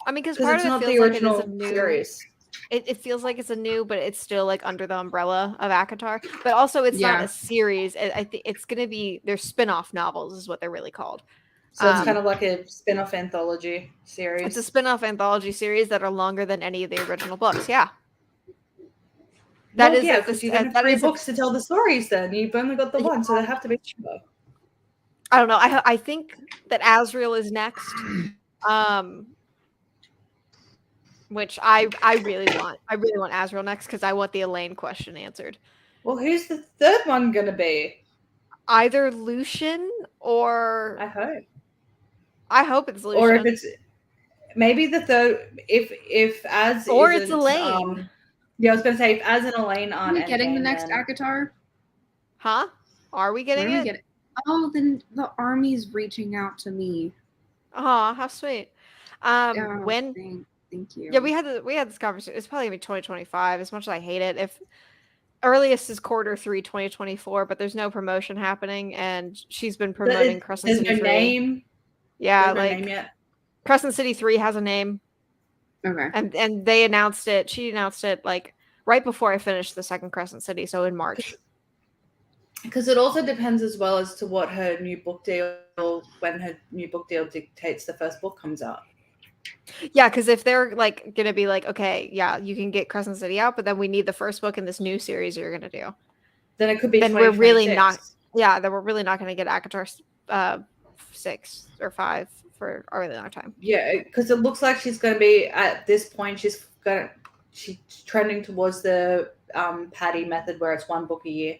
I mean, because part of it feels like it is a new series. It feels like it's a new, but it's still like under the umbrella of ACOTAR. But also, it's not a series. I think it's going to be their spin-off novels, is what they're really called. So it's kind of like a spin-off anthology series. It's a spin-off anthology series that are longer than any of the original books. Yeah. Because you don't have 3 books to tell the stories. Then you've only got the one, so they have to be shorter. I don't know. I think that Azrael is next. Which I really want. I really want Azrael next because I want the Elaine question answered. Well, who's the third one gonna be? either Lucian or I hope it's Lucian. Or if it's maybe the third, if Az or isn't, it's Elaine. Yeah, I was gonna say if Az and Elaine aren't. Are we getting the next then... ACOTAR? Huh? Are we getting it? Oh, then the army's reaching out to me. Oh, how sweet. When? Thank you. Yeah, we had this conversation. It's probably gonna be 2025. As much as I hate it, if earliest is Q3 2024, but there's no promotion happening, and she's been promoting Crescent City 3. There's no name. Yeah, there's no name yet. Crescent City 3 has a name. Okay. And they announced it. She announced it like right before I finished the second Crescent City, so in March. Because it also depends as well as to what her new book deal, when her new book deal dictates the first book comes out. Yeah, because if they're like gonna be like, okay, yeah, you can get Crescent City out, but then we need the first book in this new series you're gonna do. Then it could be. Then we're really not. Yeah, then we're really not gonna get ACOTAR 6 or 5 for a really long time. Yeah, because it looks like she's gonna be at this point. She's trending towards the Patty method, where it's one book a year.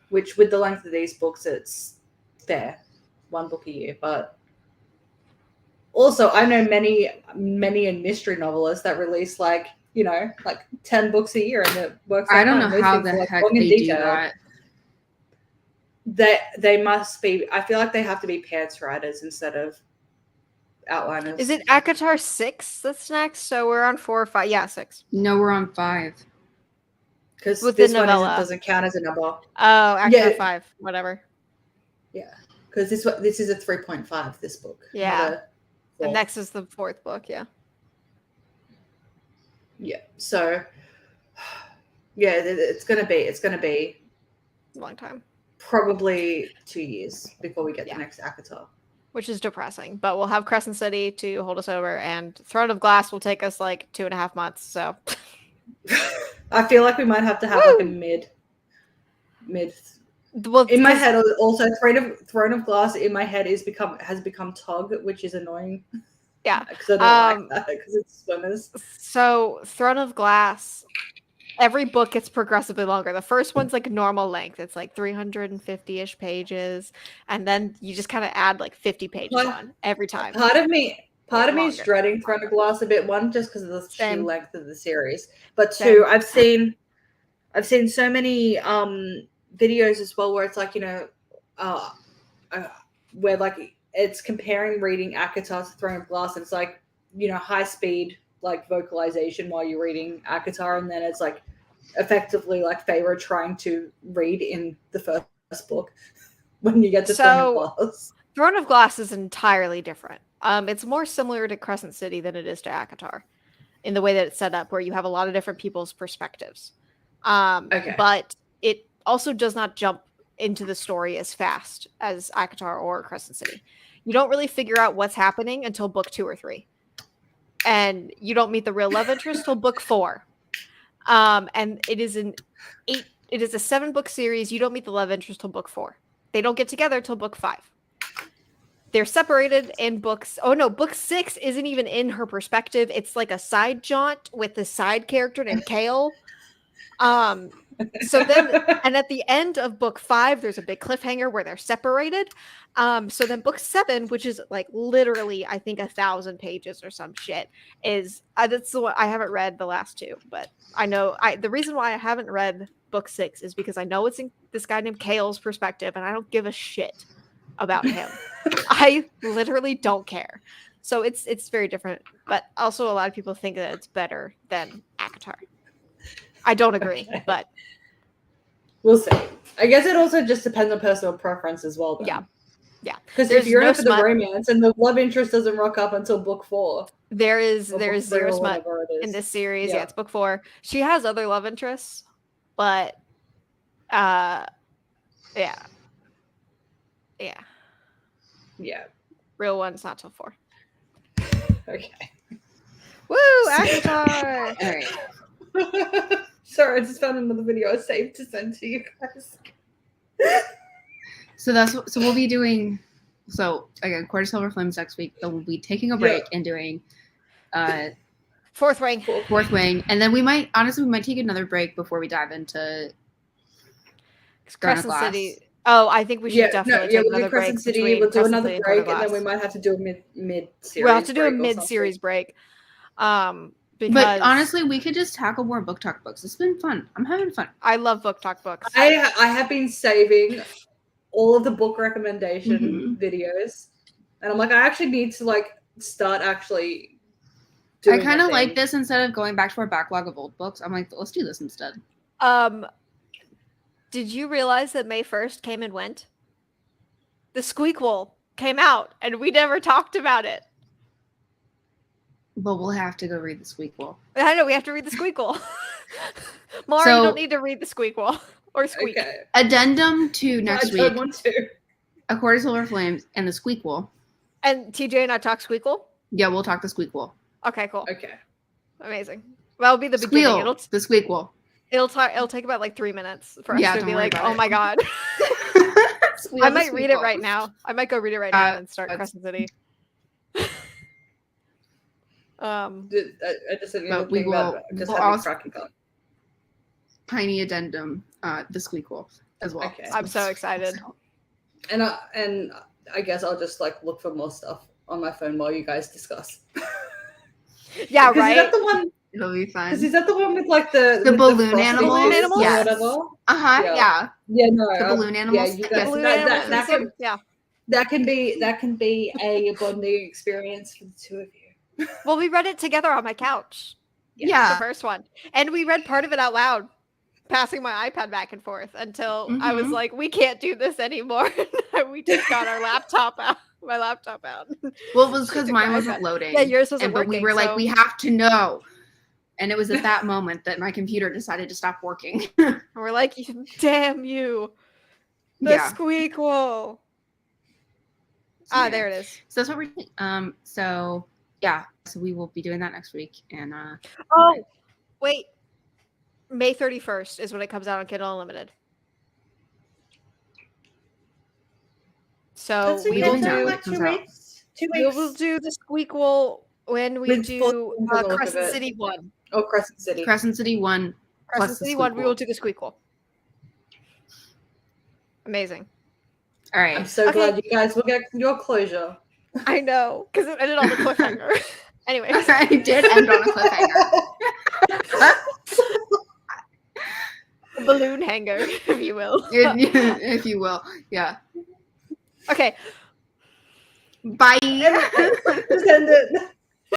Which, with the length of these books, it's fair, one book a year. But also, I know many mystery novelists that release like 10 books a year, and it works. I don't know how the heck they do that. They must be. I feel like they have to be pants writers instead of outliners. Is it ACOTAR 6 that's next? So we're on 4 or 5. Yeah, 6. No, we're on 5. Because this one doesn't count as a number. Oh, ACOTAR 5, whatever. Yeah, because this is a 3.5. This book. Yeah. The next is the 4th book. Yeah. Yeah. So. Yeah, it's gonna be a long time. Probably 2 years before we get the next ACOTAR. Which is depressing, but we'll have Crescent City to hold us over, and Throne of Glass will take us like 2.5 months. So. I feel like we might have to have like a mid. Well, in my head, also Throne of Glass in my head has become Tog, which is annoying. Yeah, because I don't like that because it's swimmers. So Throne of Glass, every book gets progressively longer. The first one's like normal length; it's like 350-ish pages, and then you just kind of add like 50 pages on every time. Part of me is dreading Throne of Glass a bit. One, just because of the sheer length of the series, but two, I've seen so many videos as well where it's like where like it's comparing reading ACOTAR to Throne of Glass, and it's like high speed like vocalization while you're reading ACOTAR, and then it's like effectively like Feyre trying to read in the first book when you get to Throne of Glass. Throne of Glass is entirely different. It's more similar to Crescent City than it is to ACOTAR in the way that it's set up, where you have a lot of different people's perspectives. But it also does not jump into the story as fast as ACOTAR or Crescent City. You don't really figure out what's happening until book 2 or 3. And you don't meet the real love interest till book 4. And it is a 7-book series. You don't meet the love interest till book 4. They don't get together till book 5. They're separated in books. Oh no, book 6 isn't even in her perspective. It's like a side jaunt with the side character named Kale. So then, and at the end of book 5, there's a big cliffhanger where they're separated. So then book 7, which is like literally, I think 1,000 pages or some shit, is that's the one I haven't read the last 2, but I know the reason why I haven't read book 6 is because I know it's in this guy named Kale's perspective, and I don't give a shit about him. I literally don't care. So it's very different, but also a lot of people think that it's better than ACOTAR. I don't agree, but we'll see. I guess it also just depends on personal preference as well. Then. Yeah. Because if you're in for the romance and the love interest doesn't rock up until book 4, there is zero smut in this series. Yeah, it's book 4. She has other love interests, but yeah. Real one's not till 4. Okay. Woo, ACOTAR! All right. Sorry, I just found another video I saved to send to you guys. So we'll be doing again Court of Silver Flames next week. Then we'll be taking a break and doing Fourth Wing, and then we might take another break before we dive into Crescent City. Oh, I think we should definitely take we'll another do Crescent break. City. We'll do Crescent another City break, and then we might have to do a mid series. We'll have to do a mid series break. Because but honestly, we could just tackle more book talk books. It's been fun. I'm having fun. I love book talk books. I have been saving all of the book recommendation videos, and I'm like, I actually need to like start actually doing I kind of like this instead of going back to our backlog of old books. I'm like, let's do this instead. Did you realize that May 1st came and went? The Squeakquel came out, and we never talked about it. But we'll have to go read the Squeakquel. I know, we have to read the Squeakquel. Mara, you don't need to read the Squeakquel. Or Squeak. Okay. Addendum to next week. I want to. A Court of Silver Flames and the Squeakquel. And TJ and I talk Squeakquel? Yeah, we'll talk the Squeakquel. Okay, cool. Okay. Amazing. That'll be the beginning. The Squeakquel. It'll take about like 3 minutes for us to be like, oh my god. I might read it right now. I might go read it right now and start Crescent City. I just didn't but we will just we'll having cracking on. Tiny addendum, the Squeakquel as well. Okay. I'm so excited. And I guess I'll just like look for more stuff on my phone while you guys discuss. Yeah, right. Is that the one? It'll be fun. Is that the one with like the balloon animals? Yes. Yeah. Yeah, no. The balloon animals. Yeah, you guys, that can be a bonding experience for the two of you. Well, we read it together on my couch. Yeah. The first one. And we read part of it out loud, passing my iPad back and forth until I was like, we can't do this anymore. We just got our laptop out. My laptop out. Well, it was because mine wasn't loading. Yeah, yours wasn't working. But we were like, we have to know. And it was at that moment that my computer decided to stop working. We're like, damn you. The Squeakquel. So, there it is. So that's what we're doing. So we will be doing that next week. And wait. May 31st is when it comes out on Kindle Unlimited. So we will do like 2 weeks. 2 weeks. We will do the Squeakquel when we do Crescent City 1. Oh, Crescent City. Crescent City 1. Crescent City 1, we will do the Squeakquel. Amazing. All right. I'm so glad you guys will get your closure. I know, because it ended on the cliffhanger. Anyway. I did end on a cliffhanger. Balloon hanger, if you will. If you will. Yeah. Okay. Bye. Just end it.